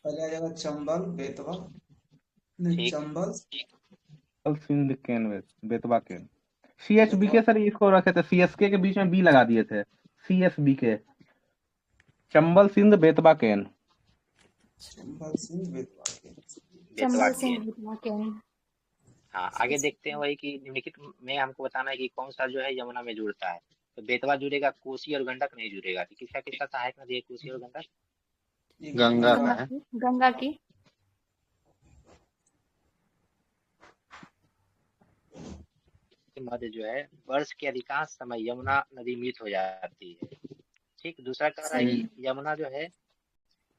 पहले आ जाएगा चंबल बेतवा। नहीं ठीक। चंबल सिंध केन बेतवा केन CHB के सर इसको रखे थे CSK के बीच में बी लगा दिए थे CSB के चंबल सिंध बेतवा केन। चंबल सिंध बेतवा केन। चंबल सिंह बेतवा केन। हाँ आगे देखते हैं वही कि निम्नलिखित में हमको बताना है कि कौन सा जो है यमुना में जुड़ता है। तो बेतवा जुड़ेगा, कोसी और गंडक नहीं जुड़ेगा। तो किसका किसका सहायक नदी है कोसी और गंडक? गंगा का है। गंगा की। मध्य जो है वर्ष के अधिकांश समय यमुना नदी मृत हो जाती है। ठीक। दूसरा कह रहा है कि यमुना जो है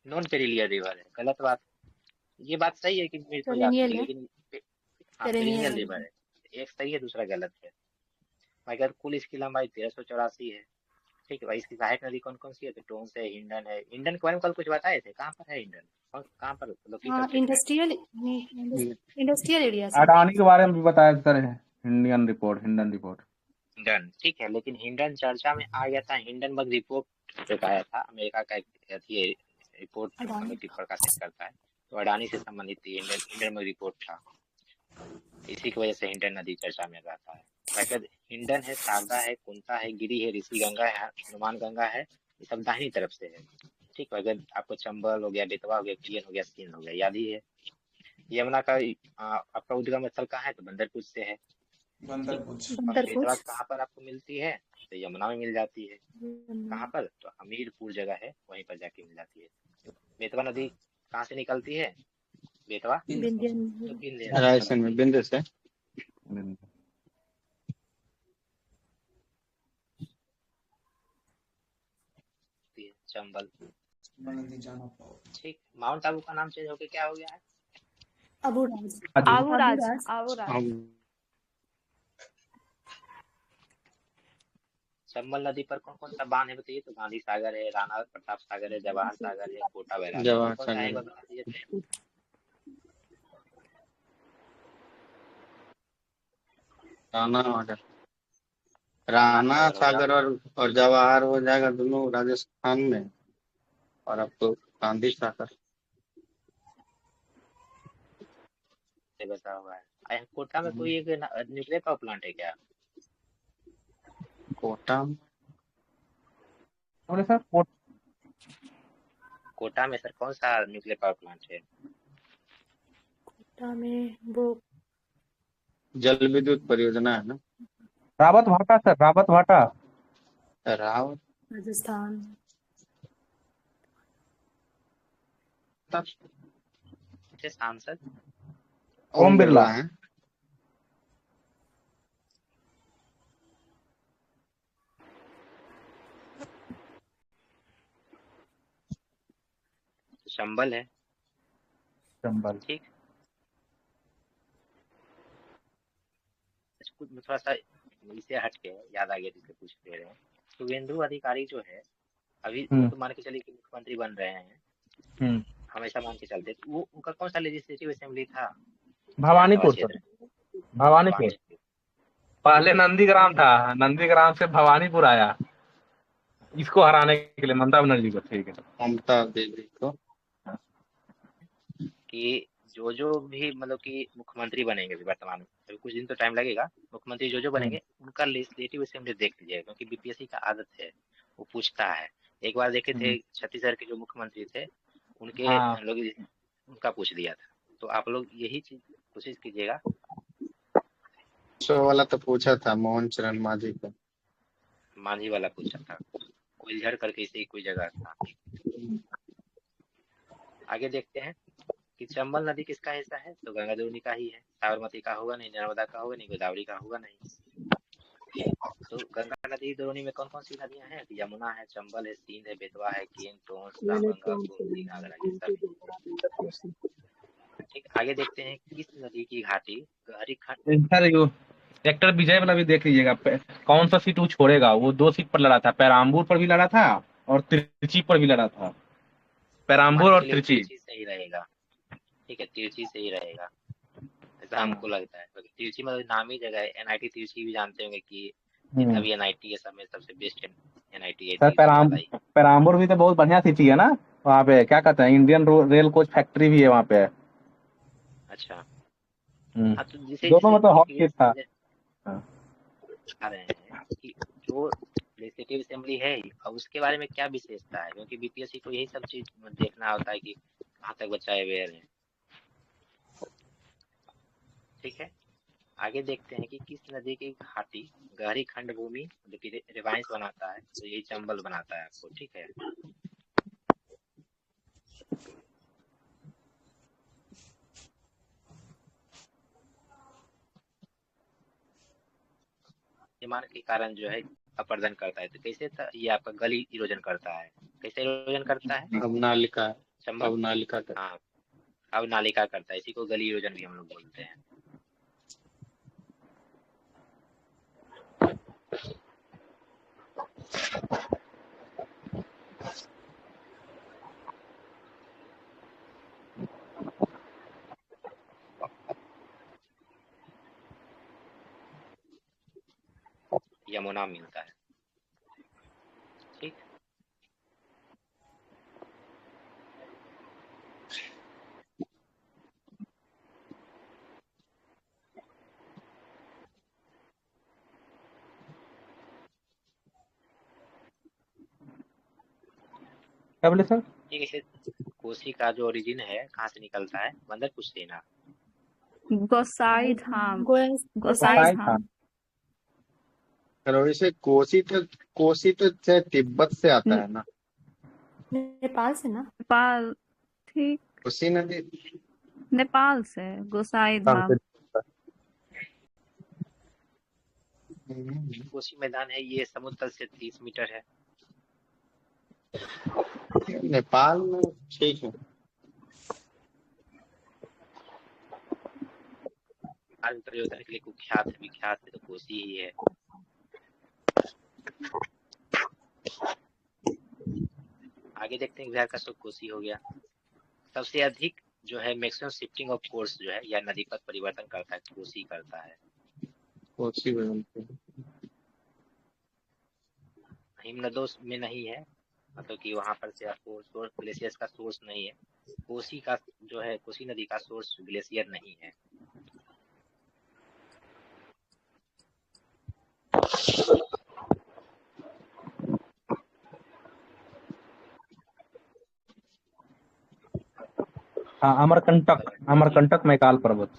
नॉन पेरिलियर रिवर है। गलत बात। ये बात सही है कि मृत हो जाती है, लेकिन हाँ पेरिनियल रिवर है। एक सही है, दूसरा गलत है। मगर कुल इसकी लंबाई 1384 है। ठीक है भाई। इसकी सहायक नदी कौन कौन सी है? तो टोंस है, हिंडन है। हिंडन के बारे में कल कुछ बताए थे, कहाँ पर है हिंडन? कहाँ पर इंडस्ट्रियल एरिया से। अडानी के बारे में भी बताया सर हिंडन रिपोर्ट। हिंडन ठीक है, लेकिन हिंडन चर्चा में आ गया था। हिंडनबर्ग रिपोर्ट जो आया था, अमेरिका का एक रिपोर्ट कमेटी प्रकाशित करता है, तो अडानी से संबंधित हिंडनबर्ग रिपोर्ट था। इसी की वजह से हिंडन नदी चर्चा में रहता है। हिंडन है, शारदा है, कुंता है, गिरी है, ऋषि गंगा है, हनुमान गंगा है। ये सब दाहिनी तरफ से है। ठीक है। अगर आपको चंबल हो गया, बेतवा हो गया, कियन हो गया, सीन हो गया, याद ही है। यमुना का आपका उद्गम स्थल कहाँ है? तो बंदरपुर से है। बेतवा कहाँ पर आपको मिलती है? तो यमुना में मिल जाती है। कहाँ पर? तो हमीरपुर जगह है, वहीं पर जाके मिल जाती है। बेतवा नदी कहाँ से निकलती है? बेतवा रायसेन में बिंदु से। चंबल। नदी जाना पाओ। ठीक। माउंट आबू का नाम चेंज होकर क्या हो गया है? आबूराज। चंबल नदी पर कौन कौन सा बांध है बताइए? तो गांधी सागर है, राणा प्रताप सागर है, जवाहर सागर है, कोटा बैराज। जवाहर कौन सा है सागर। बता दीजिए। राणा सागर और जवाहर हो जाएगा दोनों राजस्थान में, और आपको गांधी सागर से बचा हुआ है। कोटा में कोई एक न्यूक्लियर पावर प्लांट है क्या? कोटा सर कोटा में सर कौन सा न्यूक्लियर पावर प्लांट है? कोटा में वो जल विद्युत परियोजना है ना। रावत भाटा सर, रावत भाटा। रावत राजस्थान। थे सांसद? ओम बिरला। है। चंबल है। चंबल। ठीक, कुछ थोड़ा सा इसे हट के याद आ गया जिससे पूछ ले रहे हैं। शुभेंदु अधिकारी जो है अभी वो तो मान के चलिए कि मुख्यमंत्री बन रहे हैं, हमेशा मान के चलते, तो वो उनका कौन सा लेजिस्लेटिव असेंबली था? भवानीपुर सर, भवानीपुर। पहले नंदीग्राम था, नंदीग्राम से भवानीपुर आया इसको हराने के लिए, ममता बनर्जी को। ठीक है, ममता देवी को। कि जो भी मतलब कि मुख्यमंत्री बनेंगे वर्तमान में, अभी कुछ दिन तो टाइम लगेगा, मुख्यमंत्री जो बनेंगे उनका लेजिस्लेटिव असेंबली देख लीजिएगा, क्योंकि बीपीएससी का आदत है वो पूछता है। एक बार देखे थे छत्तीसगढ़ के जो मुख्यमंत्री थे उनके लोग उनका पूछ दिया था, तो आप लोग यही चीज कोशिश कीजिएगा। वाला तो पूछा था मोहन चरण मांझी का, मांझी वाला पूछा था, कोइलझर करके इसे कोई जगह था। आगे देखते हैं कि चंबल नदी किसका हिस्सा है, तो गंगा जमुनी का ही है। साबरमती का होगा नहीं, नर्मदा का होगा नहीं, गोदावरी का होगा नहीं। तो गंगा नदी दोनों में कौन कौन सी नदियां हैं? यमुना है, चंबल है, सींध है, बेतवा है, केन, टोंस, रामगंगा, गोमती, घाघरा, ये सभी। ठीक, आगे देखते हैं किस नदी की घाटी गहरी खंड। एक्टर विजय वाला भी देख लीजिएगा, कौन सा सीट वो छोड़ेगा। वो 2 सीट पर लड़ा था, पेराम्बूर पर भी लड़ा था और तिरची पर भी लड़ा था। पेराम्बूर और तिरची सही रहेगा। ठीक है, तिरची सही रहेगा ऐसा हमको लगता है, क्योंकि तिरची मतलब नामी जगह है। एनआईटी तिरची भी जानते होंगे कि जितना भी एनआईटी है सब में सबसे बेस्ट एनआईटी है। सर पेराम्बूर भी तो बहुत बढ़िया सिटी है ना, वहाँ पे क्या कहते हैं इंडियन रेल कोच फैक्ट्री भी है वहाँ पे। अच्छा, हाँ, तो दोनों में तो हॉट सीट था। आ रहे हैं कि जो लेजिस्लेटिव असेंबली है और उसके बारे में क्या विशेषता है, क्योंकि बीपीएससी को यही सब चीज देखना होता है कि कहाँ तक बच्चा अवेयर है। ठीक है, आगे देखते हैं कि किस नदी की घाटी गहरी खंड भूमि रिवाइंस बनाता है, तो यही चंबल बनाता है आपको। ठीक है, निर्माण के कारण जो है अपर्दन करता है, तो कैसे ये आपका गली इरोजन करता है, कैसे इरोजन करता है? अवनालिका, हाँ, अवनालिका करता है, इसी को गली इरोजन भी हम लोग बोलते हैं। यमुना मिलता है। ठीक, क्या बोले सर? ठीक है, कोसी का जो ओरिजिन है कहाँ से निकलता है? मंदिर कुछ देना। गोसाई धाम, गोसाई धाम। वैसे कोसी तो तिब्बत से आता है ना, नेपाल से ना। नेपाल, ठीक, कोसी नदी नेपाल से गोसाई धाम। कोसी मैदान है, ये समुद्र तल से 30 मीटर है। नेपाल में। ठीक है, प्रयोजन के लिए कुख्यात है, विख्यात है, तो कोसी ही है। आगे देखते हैं बिहार का सब कोसी हो गया। सबसे अधिक जो है मैक्सिमम शिफ्टिंग ऑफ कोर्स जो है या नदी पथ परिवर्तन करता है, कोसी करता है। कोसी हिमनदों में नहीं है, मतलब कि वहां पर से आपको सोर्स ग्लेशियर का सोर्स नहीं है। कोसी का जो है, कोसी नदी का सोर्स ग्लेशियर नहीं है। हाँ, अमरकंटक मैकाल पर्वत।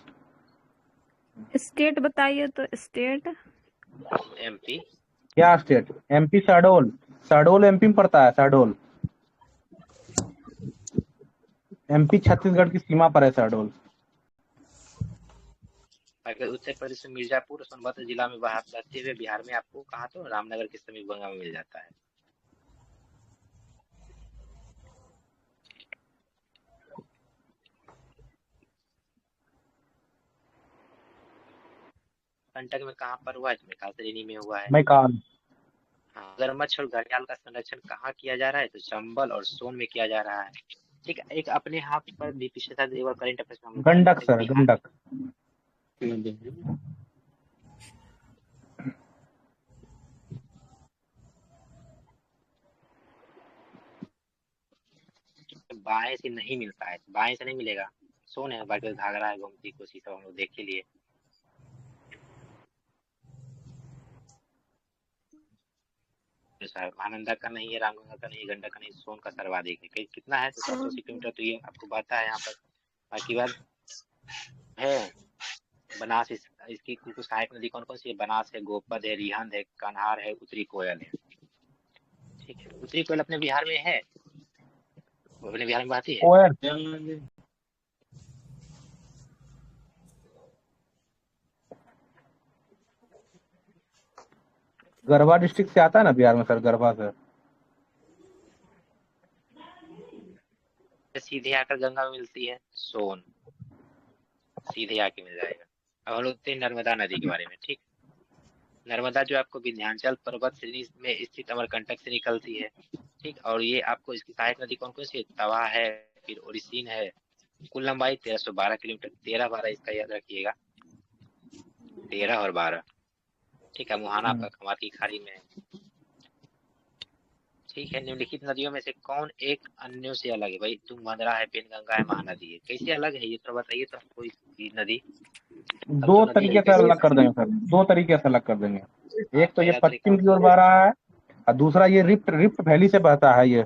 स्टेट बताइए तो। State MP. क्या स्टेट? एमपी शहडोल एमपी में पड़ता है, शहडोल। एमपी छत्तीसगढ़ की सीमा पर है शहडोल। अगर उत्तर प्रदेश में मिर्जापुर सोनभद्र जिला में बहते हुए बिहार में आपको कहा तो रामनगर के समीप गंगा में मिल जाता है। कंटक में कहाँ पर हुआ है? मैकाल श्रेणी में हुआ है। मैकाल। हाँ, मगरमच्छ और घड़ियाल का संरक्षण कहाँ किया जा रहा है? तो चंबल और सोन में किया जा रहा है। ठीक है, एक अपने हाथ पर भी पिछले साल एक बार करंट अफेयर्स में हम लोग गंडक सर, गंडक। बाएं से नहीं मिलता है, बाएं से नहीं मिलेगा, सोन है, बाकी घाघरा है, गोमती कोसी सब हम लोग देख के लिए। महानंदा का नहीं है, रामगंगा का नहीं, गंडक का नहीं, सोन का सर्वाधिक है। कितना है? तो 780 किलोमीटर, तो ये आपको पता है यहाँ पर। बाकी बात है बनास, इसकी कुछ सहायक नदी कौन कौन सी है? बनास है, गोपद है, रिहंद है, कन्हार है, उत्तरी कोयल है। ठीक है, उत्तरी कोयल अपने बिहार में है, वो अपने बिहार में बहती है। गढ़वा डिस्ट्रिक्ट से आता है ना बिहार में सर, गढ़वा से। सीधे आकर गंगा में मिलती है, सोन सीधे आके मिल जाएगा। अब हम लोग नर्मदा नदी के बारे में। ठीक, नर्मदा जो आपको विंध्याचल पर्वत श्रेणी में स्थित अमरकंटक से निकलती है। ठीक, और ये आपको इसकी सहायक नदी कौन कौन सी है? तवा है, फिर ओरिसीन है। कुल लंबाई 1312 किलोमीटर, 13-12 इसका याद रखिएगा, 13 और 12। ठीक है, मुहाना आपका कमार की खाड़ी में है। ठीक है, निम्नलिखित नदियों में से कौन एक अन्यों से अलग है? भाई तुंगभद्रा है, पेनगंगा है, महानदी है, कैसे अलग है ये तो बताइए। तो कोई नदी दो तरीके से अलग कर देंगे सर, दो तरीके से अलग कर देंगे। एक तो ये पश्चिम की ओर बह रहा है, और दूसरा ये रिफ्ट वैली से बहता है। ये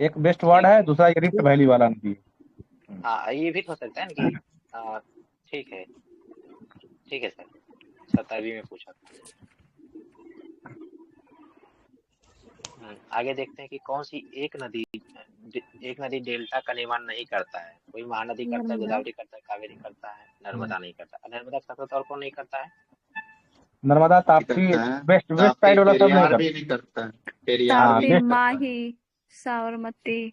एक बेस्ट वर्ड है, दूसरा ये रिफ्ट वैली वाला नदी। हाँ, ये भी हो सकता है ना कि ठीक है, ठीक है सर, 17वीं में पूछा। आगे देखते हैं कि कौन सी एक नदी डेल्टा का निर्माण नहीं करता है। कोई महानदी करता है, गोदावरी करता है, कावेरी करता है, नर्मदा नहीं करता। नर्मदा के साथ और कौन नहीं करता है? नर्मदा, ताप्ती, वेस्ट साइड वाला सब नहीं करता है। ताप्ती, माही, साबरमती।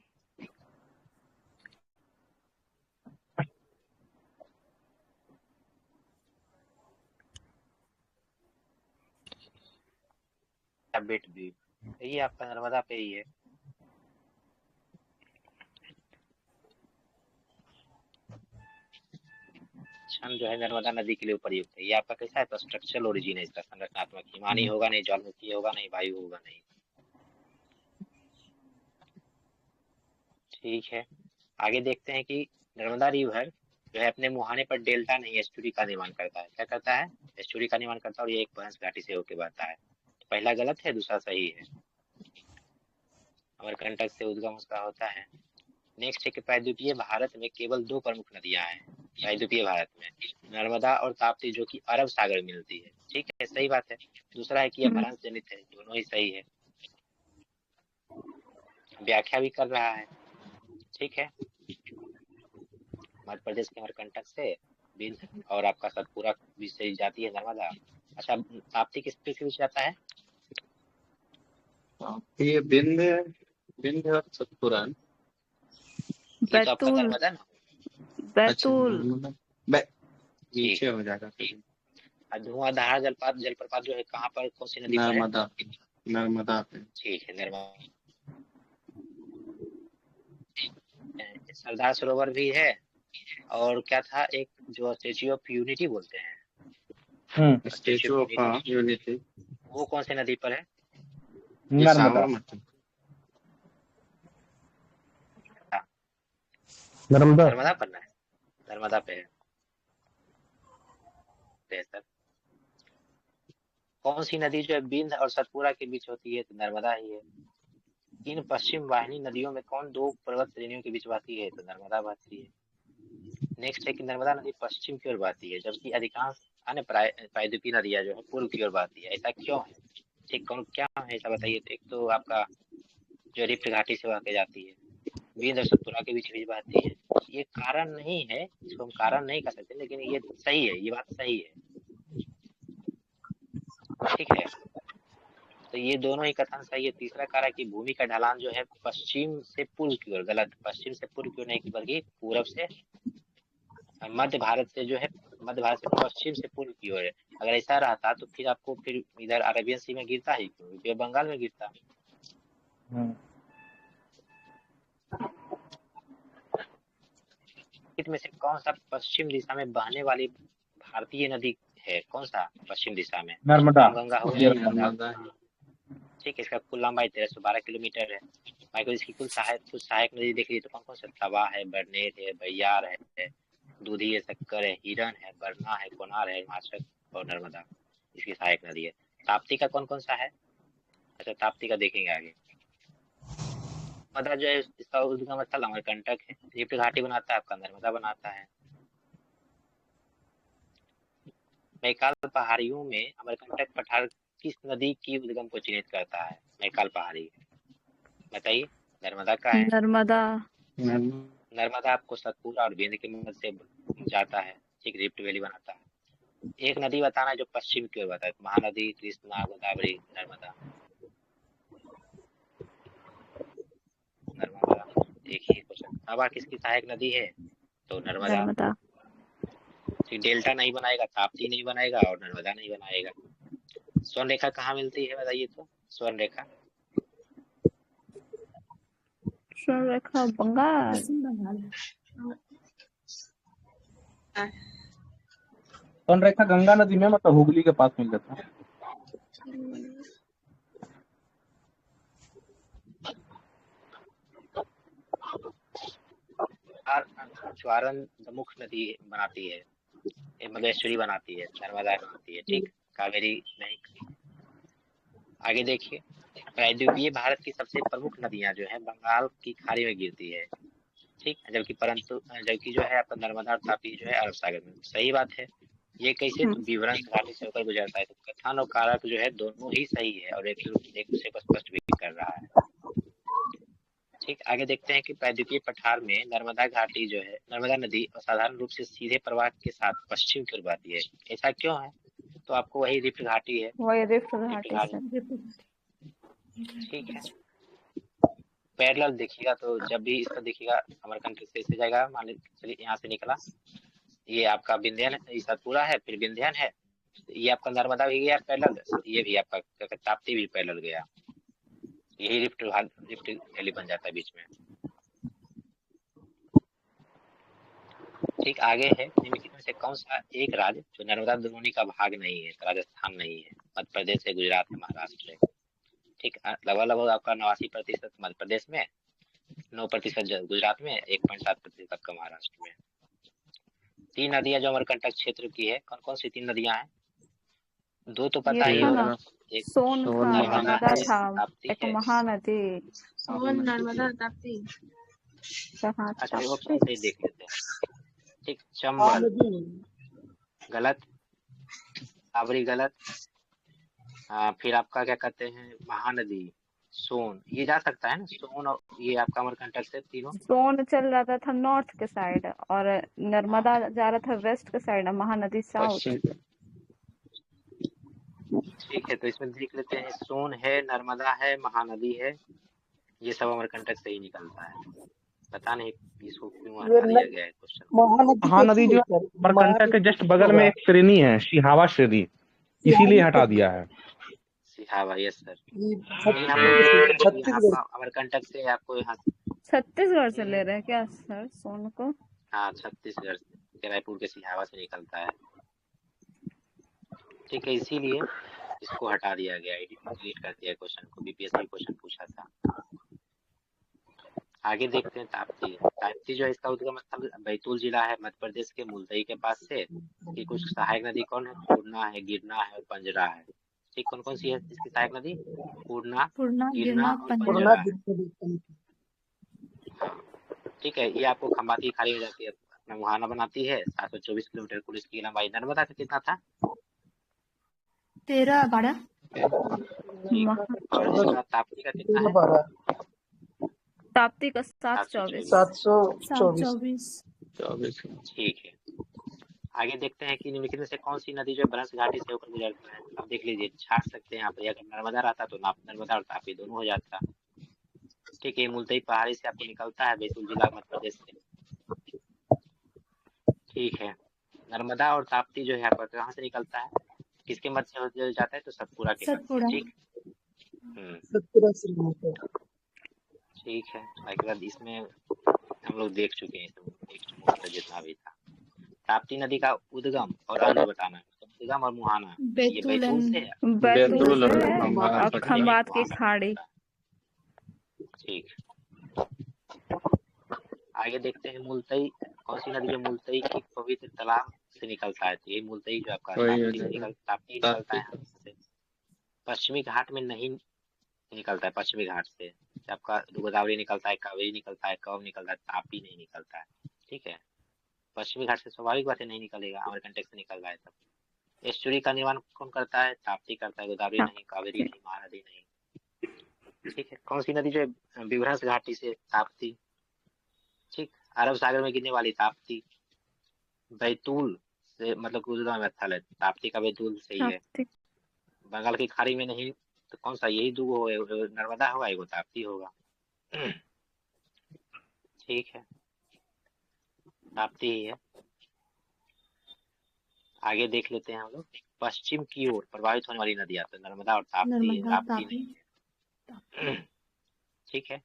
बेट भी यही आपका नर्मदा पे ही है। छन जो है नर्मदा नदी के लिए उपयुक्त है। ये आपका कैसा है? तो स्ट्रक्चरल ओरिजिन है इसका, संरचनात्मक। हिमानी होगा नहीं, ज्वालामुखी होगा नहीं, वायु होगा नहीं। ठीक है, आगे देखते हैं कि नर्मदा रिवर जो है अपने मुहाने पर डेल्टा नहीं, एस्चुरी का निर्माण करता है। क्या करता है? एस्चुरी का निर्माण करता है, और ये एक बहस घाटी से होकर बहता है। पहला गलत है, दूसरा सही है। अमरकंटक से उद्गम उसका होता है। नेक्स्ट है कि प्रायद्वीपीय भारत में केवल 2 प्रमुख नदियां हैं प्रायद्वीपीय भारत में, नर्मदा और ताप्ती, जो कि अरब सागर में मिलती है। ठीक है, सही बात है। दूसरा है कि यह भ्रंश जनित है, दोनों ही सही है। व्याख्या भी कर रहा है। ठीक है, मध्य प्रदेश के अमरकंटक से बिंद और आपका सतपुरा बीच से जाती है नर्मदा। अच्छा, ताप्ती किस पे से जाता है? ये बिंद और सतपुरा, ये तो आपका नर्मदा ना, बैतूल नीचे हो जाएगा। धुआंधार जलप्रपात जो है कहाँ पर, कौन सी नदी पर है? नर्मदा पे। ठीक है, नर्मदा। सरदार सरोवर भी है, और क्या था एक जो स्टेच्यू ऑफ यूनिटी बोलते हैं, स्टेच्यू ऑफ यूनिटी, वो कौन सी नदी पर है? नर्मदा। नर्मदा पर ना है, नर्मदा पे है सर। कौन सी नदी जो है बिंद और सतपुरा के बीच होती है? तो नर्मदा ही है। इन पश्चिम वाहिनी नदियों में कौन 2 पर्वत श्रेणियों के बीच बहती है? तो नर्मदा बहती है। नेक्स्ट है कि नर्मदा नदी पश्चिम की ओर बहती है, जबकि अधिकांश अन्य प्रायद्वीपीय नदियां जो है पूर्व की ओर बहती है। ऐसा क्यों है? ठीक, कौन क्या है ऐसा बताइए। तो एक तो आपका जो रिफ्ट घाटी से बह के जाती है, बिंद और सतपुरा के बीच बहती है, ये कारण नहीं है, इसको हम कारण नहीं कह सकते, लेकिन ये सही है, ये बात सही है। ठीक है, तो ये दोनों ही कथन सही है। तीसरा कारक कि भूमि का ढलान जो है पश्चिम से पूर्व की ओर, गलत। पश्चिम से पूर्व की ओर नहीं बल्कि पूरब से, मध्य भारत से जो है, मध्य भारत से पश्चिम से पूर्व की ओर है। अगर ऐसा रहता तो फिर आपको फिर इधर अरेबियन सी में गिरता ही क्यों, ये बंगाल में गिरता। में से कौन सा पश्चिम दिशा में बहने वाली भारतीय नदी है? कौन सा पश्चिम दिशा में? नर्मदा। गंगा हो गया। ठीक है, इसका कुल लंबाई 1312 किलोमीटर है। भाई को इसकी कुल सहायक नदी देख ली तो कौन कौन सा? तवा है, बरनेर है, बैयार है, दूधी है, शक्कर है, हिरन है, बरना है, कोनार है, माछक और नर्मदा इसकी सहायक नदी है। ताप्ती का कौन कौन सा है? अच्छा, ताप्ती का देखेंगे आगे। नर्मदा जो है इसका उद्गम स्थल अमरकंटक है, रिफ्ट घाटी बनाता है आपका नर्मदा बनाता है। मैकाल पहाड़ियों में अमरकंटक पठार किस नदी की उद्गम को चिन्हित करता है? मैकाल पहाड़ी, बताइए। नर्मदा का है। नर्मदा आपको सतपुरा और बिंद के मध्य से जाता है, ठीक, रिफ्ट वैली बनाता है। एक नदी बताना जो पश्चिम की ओर बताए, महानदी, कृष्णा, गोदावरी, नर्मदा। नर्मदा एक ही क्वेश्चन। तवा किसकी सहायक नदी है? तो नर्मदा। डेल्टा नहीं बनाएगा, ताप्ती नहीं बनाएगा और नर्मदा नहीं बनाएगा। स्वर्ण रेखा कहाँ मिलती है बताइए तो? स्वर्ण रेखा, स्वर्ण रेखा बंगाल। स्वर्ण रेखा गंगा नदी में, मतलब हुगली के पास मिल जाता है। ज्वारन मुख नदी बनाती है, मलेश्वरी बनाती है, नर्मदा बनाती है, ठीक, कावेरी नहीं। आगे देखिए, प्रायद्वीपीय भारत की सबसे प्रमुख नदियां जो है बंगाल की खाड़ी में गिरती है, ठीक, जबकि जो है आपका नर्मदा और तापी जो है अरब सागर में। सही बात है। ये कैसे? तो विवरण घाटी से होकर गुजरता है, तो कथन और कारक जो है दोनों ही सही है और एक दूसरे को स्पष्ट भी कर रहा है। ठीक, आगे देखते हैं कि प्रायद्वीपीय पठार में नर्मदा घाटी जो है, नर्मदा नदी असाधारण रूप से सीधे प्रवाह के साथ पश्चिम की ओर बहती है। ऐसा क्यों है? तो आपको वही रिफ्ट घाटी है, वही रिफ्ट घाटी। ठीक है। पैरेलल देखिएगा तो जब भी इसका देखिएगा अमरकंटक से इससे जाएगा, मान लीजिए चलिए यहाँ से निकला, ये आपका विंध्यान है, सतपुरा है, फिर विंध्यान है, ये आपका नर्मदा भी गया पैरेलल, ये भी आपका ताप्ती भी पैरेलल गया, यही रिफ्ट वैली बन जाता है बीच में। ठीक, आगे है, निम्नलिखित में से कौन सा एक राज्य जो नर्मदा द्रोणी का भाग नहीं है? राजस्थान नहीं है, मध्य प्रदेश है, गुजरात है, महाराष्ट्र है। ठीक, लगभग आपका 89% मध्य प्रदेश में, 9% गुजरात में, 1.7% आपका महाराष्ट्र में। 3 नदियां जो अमरकंटक क्षेत्र की है, कौन कौन सी 3 नदियां हैं? 2 तो पता ही होगा, एक सोन नर्मदा था, एक महानदी, सोन, नर्मदा, ताप्ती। अच्छा, ऑप्शन से देख लेते हैं। ठीक, चंबल गलत, कावेरी गलत, फिर आपका क्या कहते हैं, महानदी, सोन, ये जा सकता है ना, सोन और ये आपका अमरकंटक से तीनों। सोन चल रहा था नॉर्थ के साइड और नर्मदा जा रहा था वेस्ट के साइड, महानदी साउथ। ठीक है, तो इसमें देख लेते हैं, सोन है, नर्मदा है, महानदी है, ये सब अमरकंटक से ही निकलता है। पता नहीं इसको क्यों हटा दिया गया है क्वेश्चन। महानदी जो अमरकंटक के जस्ट बगल में एक श्रेणी है, सिहावा श्रेणी, इसीलिए हटा दिया है। Sihawa, yes sir. अमरकंटक से आपको यहाँ छत्तीसगढ़ से ले रहे हैं क्या सर सोन को? हाँ, छत्तीसगढ़ से, रायपुर के सिहावा से निकलता है। ठीक है, इसीलिए इसको हटा दिया गया, डिलीट कर दिया क्वेश्चन को, बीपीएससी क्वेश्चन पूछा था। आगे देखते हैं ताप्ती। ताप्ती जो है इसका उद्गम स्थल बैतूल जिला है, मध्य प्रदेश के मुलतई के पास से। इसकी कुछ सहायक नदी कौन है? पूर्णा है, गिरना है और पंजरा है। ठीक, कौन कौन सी है इसकी सहायक नदी? पूर्णा, गिरना और पंजरा है। ठीक है, ये आपको खंबाती खाड़ी हो जाती है, अपना मुहाना बनाती है, 724 किलोमीटर कुल इसकी लंबाई। नर्मदा का कितना था? 13-12। और इसका ताप्ती का कितना है? ताप्ती का 724। 724। 24। ठीक है, आगे देखते हैं कि निम्नलिखित में से कौन सी नदी जो भ्रंश घाटी से होकर गुजरती है। अब देख लीजिए, छाट सकते हैं यहाँ पे, अगर नर्मदा रहता तो नर्मदा और तापी दोनों हो जाता। ठीक है, मुल्तई पहाड़ी से आपको निकलता है, बैतूल जिला मध्य प्रदेश से। ठीक है, नर्मदा और ताप्ती जो है आपका कहाँ से निकलता है, किसके मध्य से होते जाता है, तो सतपुड़ा के मध्य से। सतपुड़ा। ठीक, सतपुड़ा श्रीनगर। ठीक है, उसके बाद इसमें हम लोग देख चुके हैं तो जितना भी था। ताप्ती नदी का उद्गम और अंत बताना है। उद्गम और मुहाना, ये बैतूल से है, बैतूल और से खंभात और खंभात की खाड़ी। ठीक, आगे देखते हैं मुल्तई, कौन सी नदी जो मुल्तई की पवित्र तालाब से निकलता है। तो ये मुल्तई जो आपका ताप्ती निकलता है से। पश्चिमी घाट में नहीं निकलता है, पश्चिमी घाट से आपका गोदावरी निकलता है, कावेरी निकलता है, कब निकलता है, तापी नहीं निकलता है। ठीक है, पश्चिमी घाट से स्वाभाविक बात है नहीं निकलेगा, अमरकंटक से निकल रहा है तब। एस्चुरी का निर्माण कौन करता है, ताप्ती करता है, गोदावरी नहीं, कावेरी नहीं, महानदी नहीं। ठीक है, कौन सी नदी जो विभ्रंश घाटी से, ताप्ती। ठीक, अरब सागर में गिरने वाली ताप्ती, बैतूल से मतलब उद्गम स्थल है, ताप्ती का बैतूल से ही है। बंगाल की खाड़ी में नहीं तो कौन सा, यही दो हो, नर्मदा होगा, एगो ताप्ती होगा। ठीक है, ताप्ती ही है। आगे देख लेते हैं हम लोग, पश्चिम की ओर प्रवाहित होने वाली नदियां, तो नर्मदा और ताप्ती है, ताप्ती नहीं। ठीक है,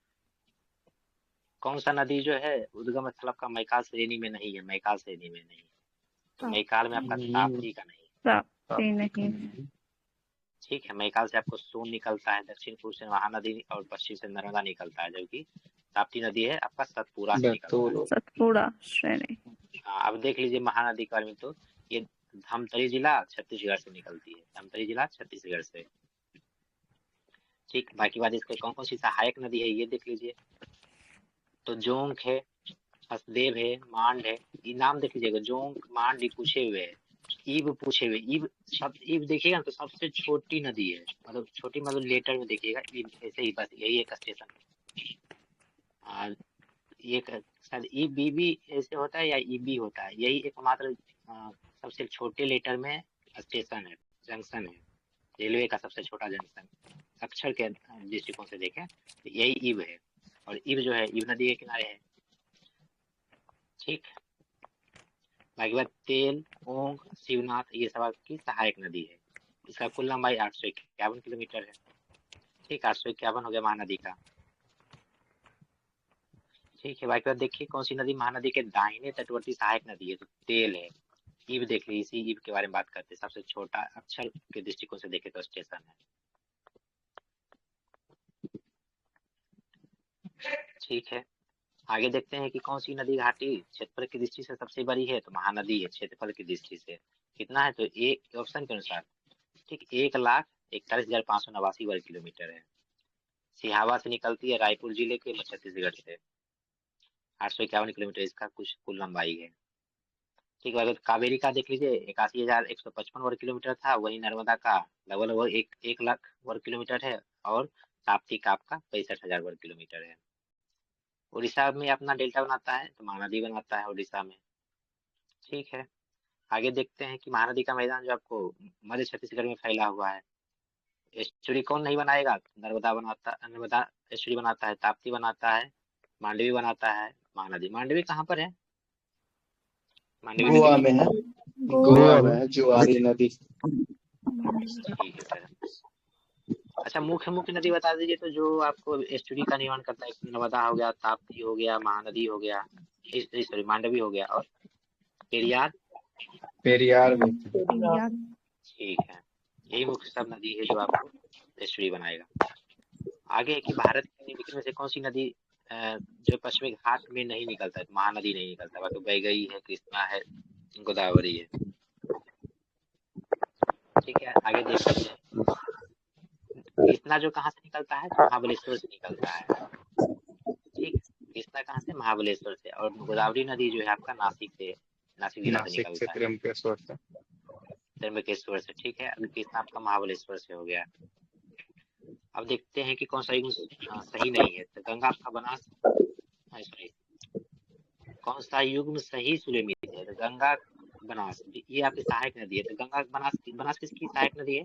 कौन सा नदी जो है उद्गम स्थल आपका मैकाल श्रेणी में नहीं है, मैकाल श्रेणी में नहीं, तो मैकाल में आपका ताप्ती का नहीं, ताप्ती नहीं। ठीक है, मैकाल से आपको सोन निकलता है, दक्षिण पूर्व से महानदी और पश्चिम से नर्मदा निकलता है, जबकि ताप्ती नदी है आपका सतपुड़ा से निकलता है, सतपुड़ा श्रेणी। हाँ, अब देख लीजिए महानदी का में, तो ये धमतरी जिला छत्तीसगढ़ से निकलती है, धमतरी जिला छत्तीसगढ़ से। ठीक, बाकी बात इसके कौन कौन सी सहायक नदी है ये देख लीजिए, तो जोंक है, हसदेव है, मांड है। ये नाम देख लीजिएगा, जोंक मांड ये पूछे हुए है, ईब पूछे हुए, ईब देखिएगा तो सबसे छोटी नदी है, मतलब छोटी मतलब लेटर में देखिएगा ईब, ऐसे ही बस यही एक स्टेशन है। ये शायद ई बी भी ऐसे होता है या ई बी होता है, यही एकमात्र सबसे छोटे लेटर में स्टेशन है, जंक्शन है, रेलवे का सबसे छोटा जंक्शन अक्षर के दृष्टिकोण से देखें तो यही ईब है, और ईब जो है ईब नदी के किनारे है। ठीक, बाकी बात तेल, ओंग, शिवनाथ ये सब की सहायक नदी है। इसका कुल लंबाई 851 किलोमीटर है। ठीक, 851 हो गया महानदी का। ठीक है, बाकी बात देखिए कौन सी नदी महानदी के दाहिने तटवर्ती सहायक नदी है, तो तेल है। ईब देख लीजिए, इसी ईब के बारे में बात करते हैं, सबसे छोटा अक्षर के दृष्टिकोण से देखे तो स्टेशन है। ठीक है, आगे देखते हैं कि कौन सी नदी घाटी क्षेत्रफल की दृष्टि से सबसे बड़ी है, तो महानदी है क्षेत्रफल की दृष्टि से। कितना है, तो एक ऑप्शन के अनुसार ठीक 1,41,589 वर्ग किलोमीटर है। सिहावा से निकलती है, रायपुर जिले के, छत्तीसगढ़ से। 851 किलोमीटर इसका कुछ कुल लंबाई है। ठीक है, अगर कावेरी का देख लीजिए 81,155 वर्ग किलोमीटर था, वही नर्मदा का लगभग 1 लाख वर्ग किलोमीटर है, और ताप्ती का आपका 65,000 वर्ग किलोमीटर है। उड़ीसा में अपना डेल्टा बनाता है, तो महानदी बनाता है उड़ीसा में। ठीक है, आगे देखते हैं कि महानदी का मैदान जो आपको मध्य छत्तीसगढ़ में फैला हुआ है, एस्चुरी कौन नहीं बनाएगा, नर्मदा बनाता, नर्मदा एस्चुरी बनाता है, ताप्ती बनाता है, मांडवी बनाता है, महानदी। मांडवी कहाँ पर है, मांडवी गोवा में है, गोवा में है जुआरी नदी। ठीक है सर। अच्छा, मुख्य नदी बता दीजिए, तो जो आपको एस्चुरी का निर्माण करता है, नर्मदा हो गया, ताप्ती हो गया, महानदी हो गया, सॉरी मांडवी हो गया, और पेरियार में। ठीक है, यही मुख्य सब नदी है जो आपको एस्चुरी बनाएगा। आगे है कि भारत के निम्नलिखित में से कौन सी नदी जो पश्चिमी घाट में नहीं निकलता है, महानदी नहीं निकलता, बाकी बैगई है, कृष्णा है, गोदावरी है। ठीक है, आगे देखते हैं, कृष्णा जो कहाँ से निकलता है, महाबलेश्वर से निकलता है। ठीक, कृष्णा कहाँ से, महाबलेश्वर से, और गोदावरी नदी जो है आपका नासिक से, नासिक जिला से निकलता है, त्र्यंबकेश्वर से। ठीक है, अभी कृष्णा आपका महाबलेश्वर से हो गया। अब देखते हैं कि कौन सा युग्म सही नहीं है। तो गंगा आपका बनास, सॉरी, कौन सा युग्म सही सुलेमित है? तो गंगा बनास, ये आपकी सहायक नदी है। तो गंगा बनास, बनास किसकी सहायक नदी है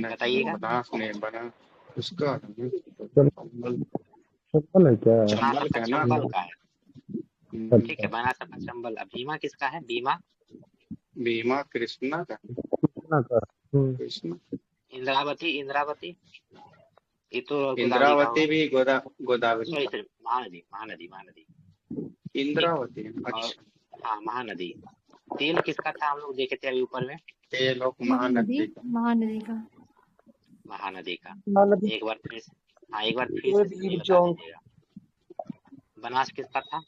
बताइएगा? बनास में बना उसका चप्पल है क्या? बनास चंबल आपका का ना। चंबल का है, ठीक है। बनास आपका चंबल। अब भीमा किसका है? भीमा भीमा कृष्णा का। कितना का? कृष्णा। इंद्रावती, इंद्रावती ये तो गोदावरी का इंद्रावती होगा। भी गोदावरी सॉरी का। सॉरी, महानदी, महानदी, महानदी। इंद्रावती, और अच्छा। हाँ, महानदी। तेल किसका था हम लोग देखे थे अभी ऊपर में? तेल और महानदी, महानदी का। महानदी का। महानदी का। महानदी एक बार फिर से, हाँ एक बार फिर से सही बता दीजिएगा। बनास किसका था?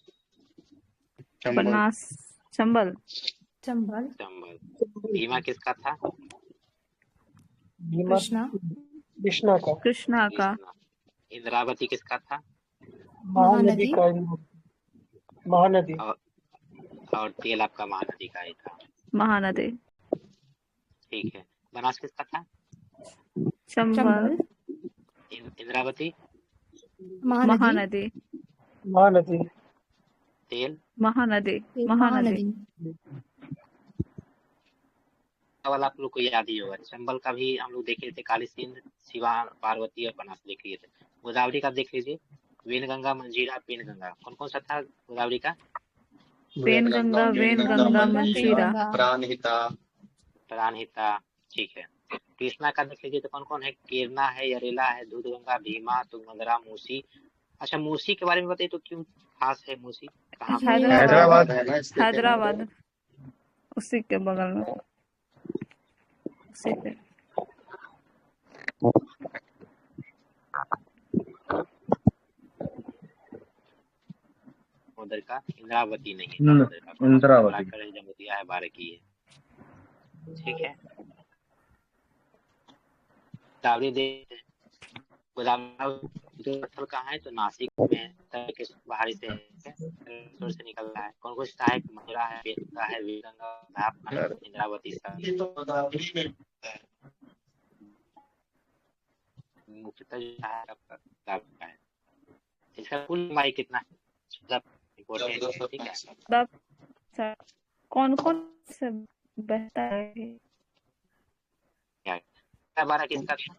चंबल। बनास चंबल। चंबल। चंबल। भीमा किसका था? भीमा कृष्णा। कृष्णा का। कृष्णा का। कृष्णा। इंद्रावती किसका था? महानदी का। महानदी। और तेल आपका महानदी का ही था। महानदी। ठीक है। बनास किसका था? चंबल। इंद्रावती, महानदी। महानदी। तेल, महानदी। महानदी। वाला आप लोग को याद ही होगा। चंबल का भी हम लोग देखे थे, काली सिंध, सिवान, पार्वती और बनास देख लिए थे। गोदावरी का देख लीजिए, वेनगंगा, मंजीरा, पेनगंगा। कौन कौन सा था गोदावरी का? पेनगंगा, वेनगंगा, मंजीरा, प्राणहिता। प्राणहिता, ठीक है। कृष्णा का देख लीजिए तो कौन कौन है? केरना है, यरेला है, दूधगंगा, भीमा, तुंगभद्रा, मूसी। अच्छा, मूसी के बारे में बताइए तो क्यों खास है मूसी? कहाँ पर? हैदराबाद। है ना इसके। हैदराबाद उसी के बगल में, उसी पे। उधर का इंद्रावती नहीं है, उधर का इंद्रावती। जमुतिया है, बारकी है, ठीक है। गोदावरी देखते हैं। गोदावरी स्थल कहाँ है? तो नासिक में के बाहरी से निकलता है। कौन कौन सहायक? मथुरा है, वेदगंगा है, वीरगंगा, इंद्रावती मुख्यतः जो सहायक है। इसका कुल लंबाई कितना है? इम्पोर्टेंट है, ठीक है। कौन कौन से बहता है? क्या 12 किसका था?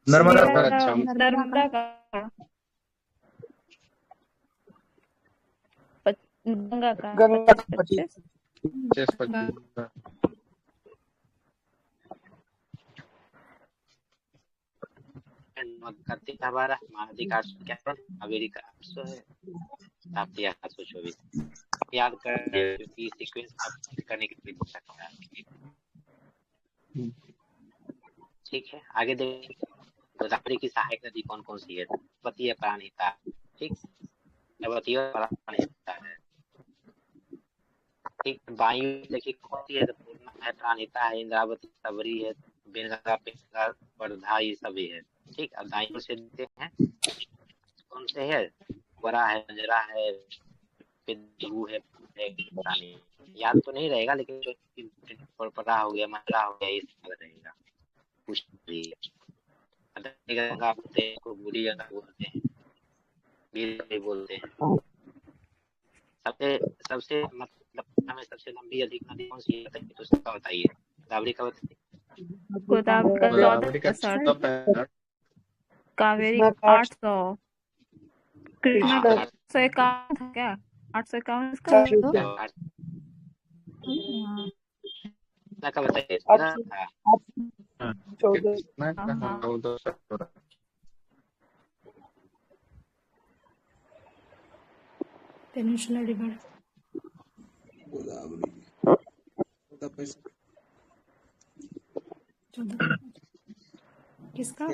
नर्मदा। नर्मदा का। गंगा का। गंगा 25। करते 12, महानदी का 811, कावेरी का 800 है, ताप्ती 724। याद कर क्योंकि सीक्वेंस करने के लिए पूछा गया है। ठीक है, आगे देखिए। गोदावरी की सहायक नदी कौन कौन सी है? पति है, प्राणहिता, ठीक, नवती और प्राणहिता है, ठीक। वायु देखिए कौन सी है? तो पूर्णा है, प्राणहिता है, इंद्रावती, सबरी है, वेनगंगा, पेनगंगा, वर्धा, ये सभी है, ठीक। अब दाईं से देखते हैं कौन से है? बड़ा है, मंजरा है, पिदू है, रानी। याद तो नहीं रहेगा लेकिन जो पड़ा हो गया, मंजरा हो गया, ये सब रहेगा। कुछ भी गंगा बोलते हैं, को बूढ़ी गंगा बोलते हैं, वीर भी बोलते हैं। सबसे सबसे मतलब हमें सबसे लंबी अधिक नदी कौन सी है तो उसका बताइए। गोदावरी का बताइए। गोदावरी का 1460, कावेरी 800, कृष्णा का 851 था क्या? 851 इसका का बताइए। Peninsula river. किसका?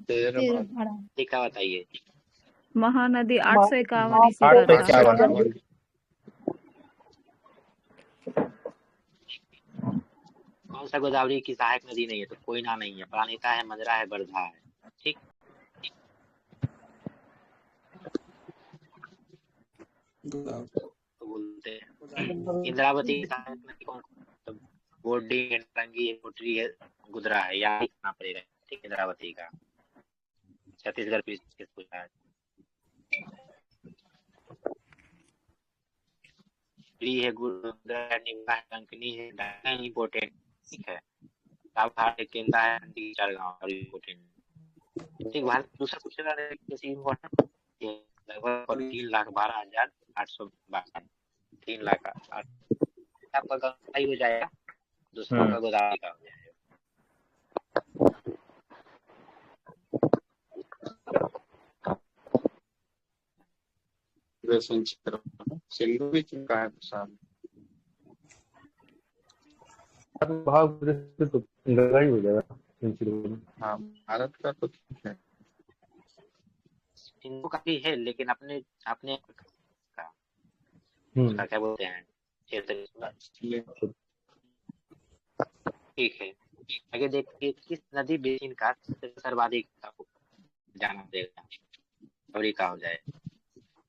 13। टीका बताइए। महानदी 851 इसी का था। कौन सा गोदावरी की सहायक नदी नहीं है? तो कोयना नहीं है, प्राणहिता है, मंजरा है, वर्धा है, ठीक। तो बोलते हैं इंद्रावती की सहायक नदी कौन? बोर्डी है, टंगी है, कोटरी है, गुदरा है, याद रखना पड़ेगा, ठीक इंद्रावती का। छत्तीसगढ़ पे किस पूछा है? है कंकनी है इम्पोर्टेंट, ठीक है। केंद्र है गाँव और इम्पोर्टेंट। ठीक, भारत दूसरा पूछेगा इम्पोर्टेंट लगभग 3,12,812 3,08,000 आपका गंगा ही हो जाएगा, दूसरा का गोदावरी का हो जाएगा। सिंधु भी चुका है साहब। भाग तो गंगा ही हो जाएगा। हाँ, भारत का तो ठीक है, सिंधु का भी है, लेकिन अपने अपने का उसका क्या बोलते हैं क्षेत्र। ठीक है, आगे देखिए किस नदी बेसिन का सर्वाधिक जाना देगा और का हो जाए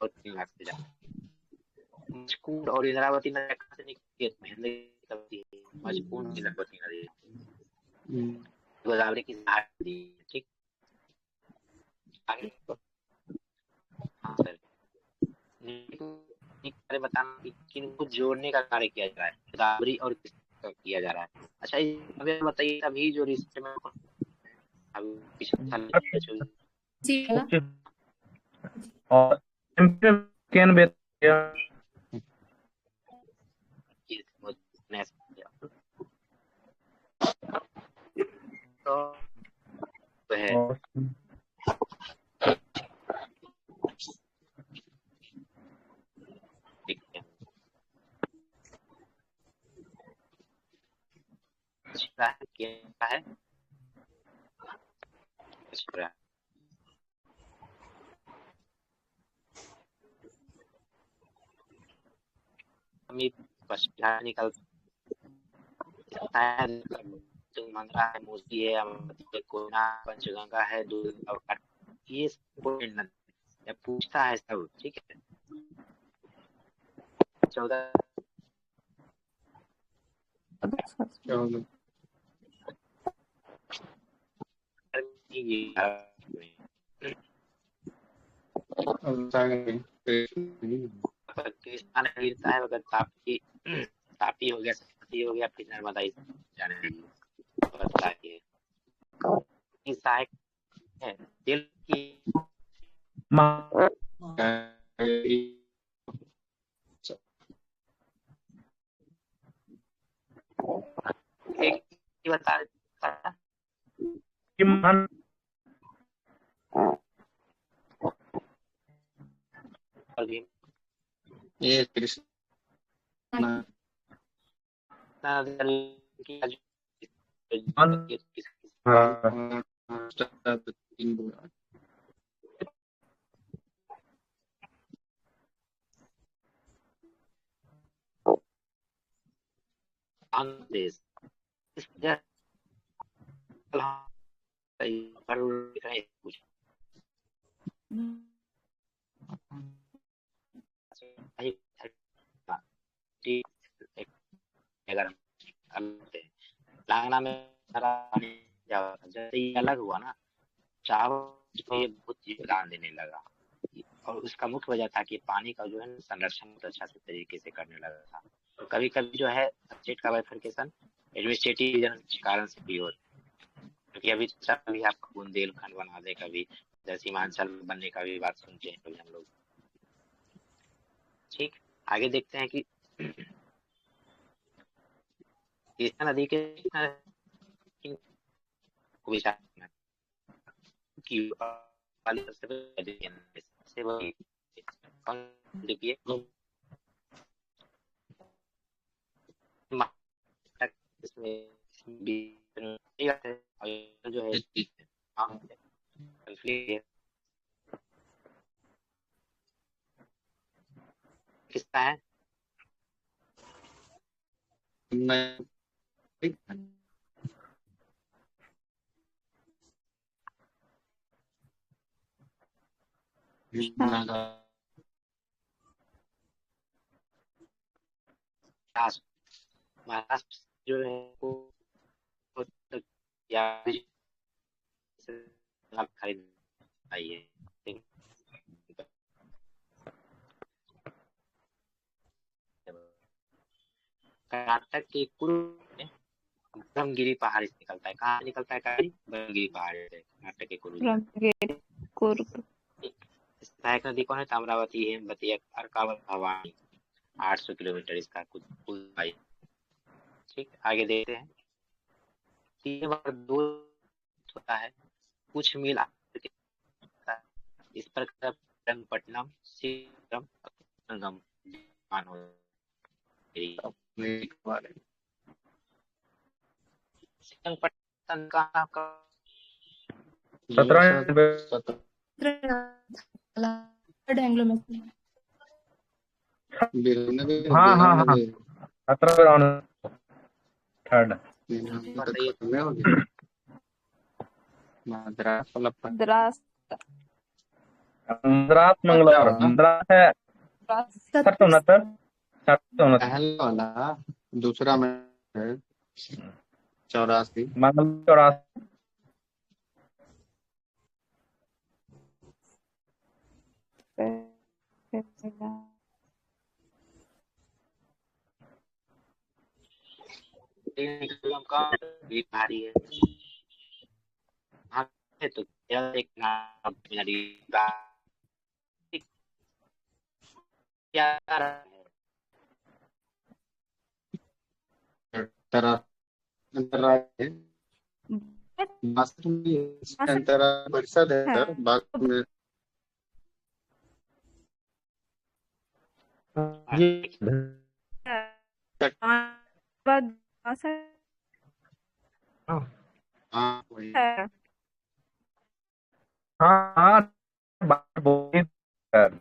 और 3 लाख से ज्यादा। मजकूर और इंद्रावती नदी कहाँ से निकलती है? मजकूर इंद्रावती नदी गोदावरी की सहायक नदी, ठीक। आगे हाँ सर, कार्य बताना कि किनको जोड़ने का कार्य किया जा रहा है, गोदावरी और किसका किया जा रहा है। अच्छा अभी बताइए, अभी जो रिश्ते में अभी पिछले साल और तो है क्या है निकलता है, मंगरा है, मूसी है, कोयना, पंचगंगा है, ये पूछता है सब, ठीक है। 14 कृष्णा नहीं गिरता है, अगर तापी हो गया, सरस्वती हो गया, फिर नर्मदा जाने बताइए। सहायक है तेल की एक बता ये कृष्णा देश लांगना में जैसे ये अलग हुआ ना, चावल बहुत योगदान देने लगा, और उसका मुख्य वजह था कि पानी का जो है संरक्षण बहुत अच्छा से तरीके से करने लगा था। तो कभी कभी जो है स्टेट का बाइफरकेशन एडमिनिस्ट्रेटिव रीजन के कारण से भी हो, क्योंकि अभी भी आपको बुंदेलखंड बना दे, कभी जैसे सीमांचल बनने का भी बात सुनते हैं कभी हम लोग। ठीक, आगे देखते हैं कि कृष्णा नदी के देखिए जो है किसका है? महाराष्ट्र जो है वो या से आप खरीद आइए, ठीक है। कर्नाटक के कुर्ग में ब्रह्मगिरी पहाड़ी से निकलता है। कहाँ से निकलता है गाड़ी? ब्रह्मगिरी पहाड़ी से, कर्नाटक के कुर्ग में। ब्रह्मगिरी कुर्ग। इस सहायक नदी कौन है? तो अमरावती, हेमवती, अर्कावत, भवानी। 800 किलोमीटर इसका कुल भाई। ठीक, आगे देखते हैं। 3 बार दूर होता है, कुछ मील आगे के होता है। इस प्रकार रंगपट्टनम, श्रीरंगम, संगम मान हो श्रीरंगपट्टनम का 17 थर्ड एंग्लो में। हाँ हाँ हाँ 17 थर्ड। मद्रास वाला मद्रास मद्रास मंगलौर, मद्रास है 769 पहला वाला, दूसरा में है 84। मंगलौर 84। भारी है तो एक क्या परिषद है सर, बाद में हाँ वही हाँ हाँ बात बोली सर।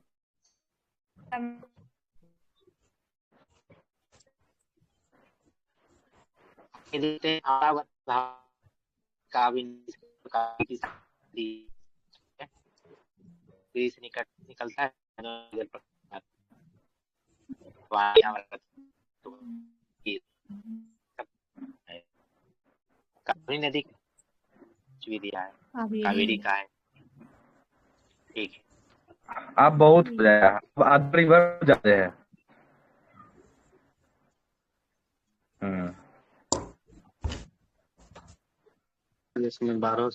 देखते हैं से निकलता है कावेरी नदी भी दिया है, कावेरी का है। ठीक है, आप बहुत हो जाएगा, अब आधा रिवर जाते हैं। जिसमें 12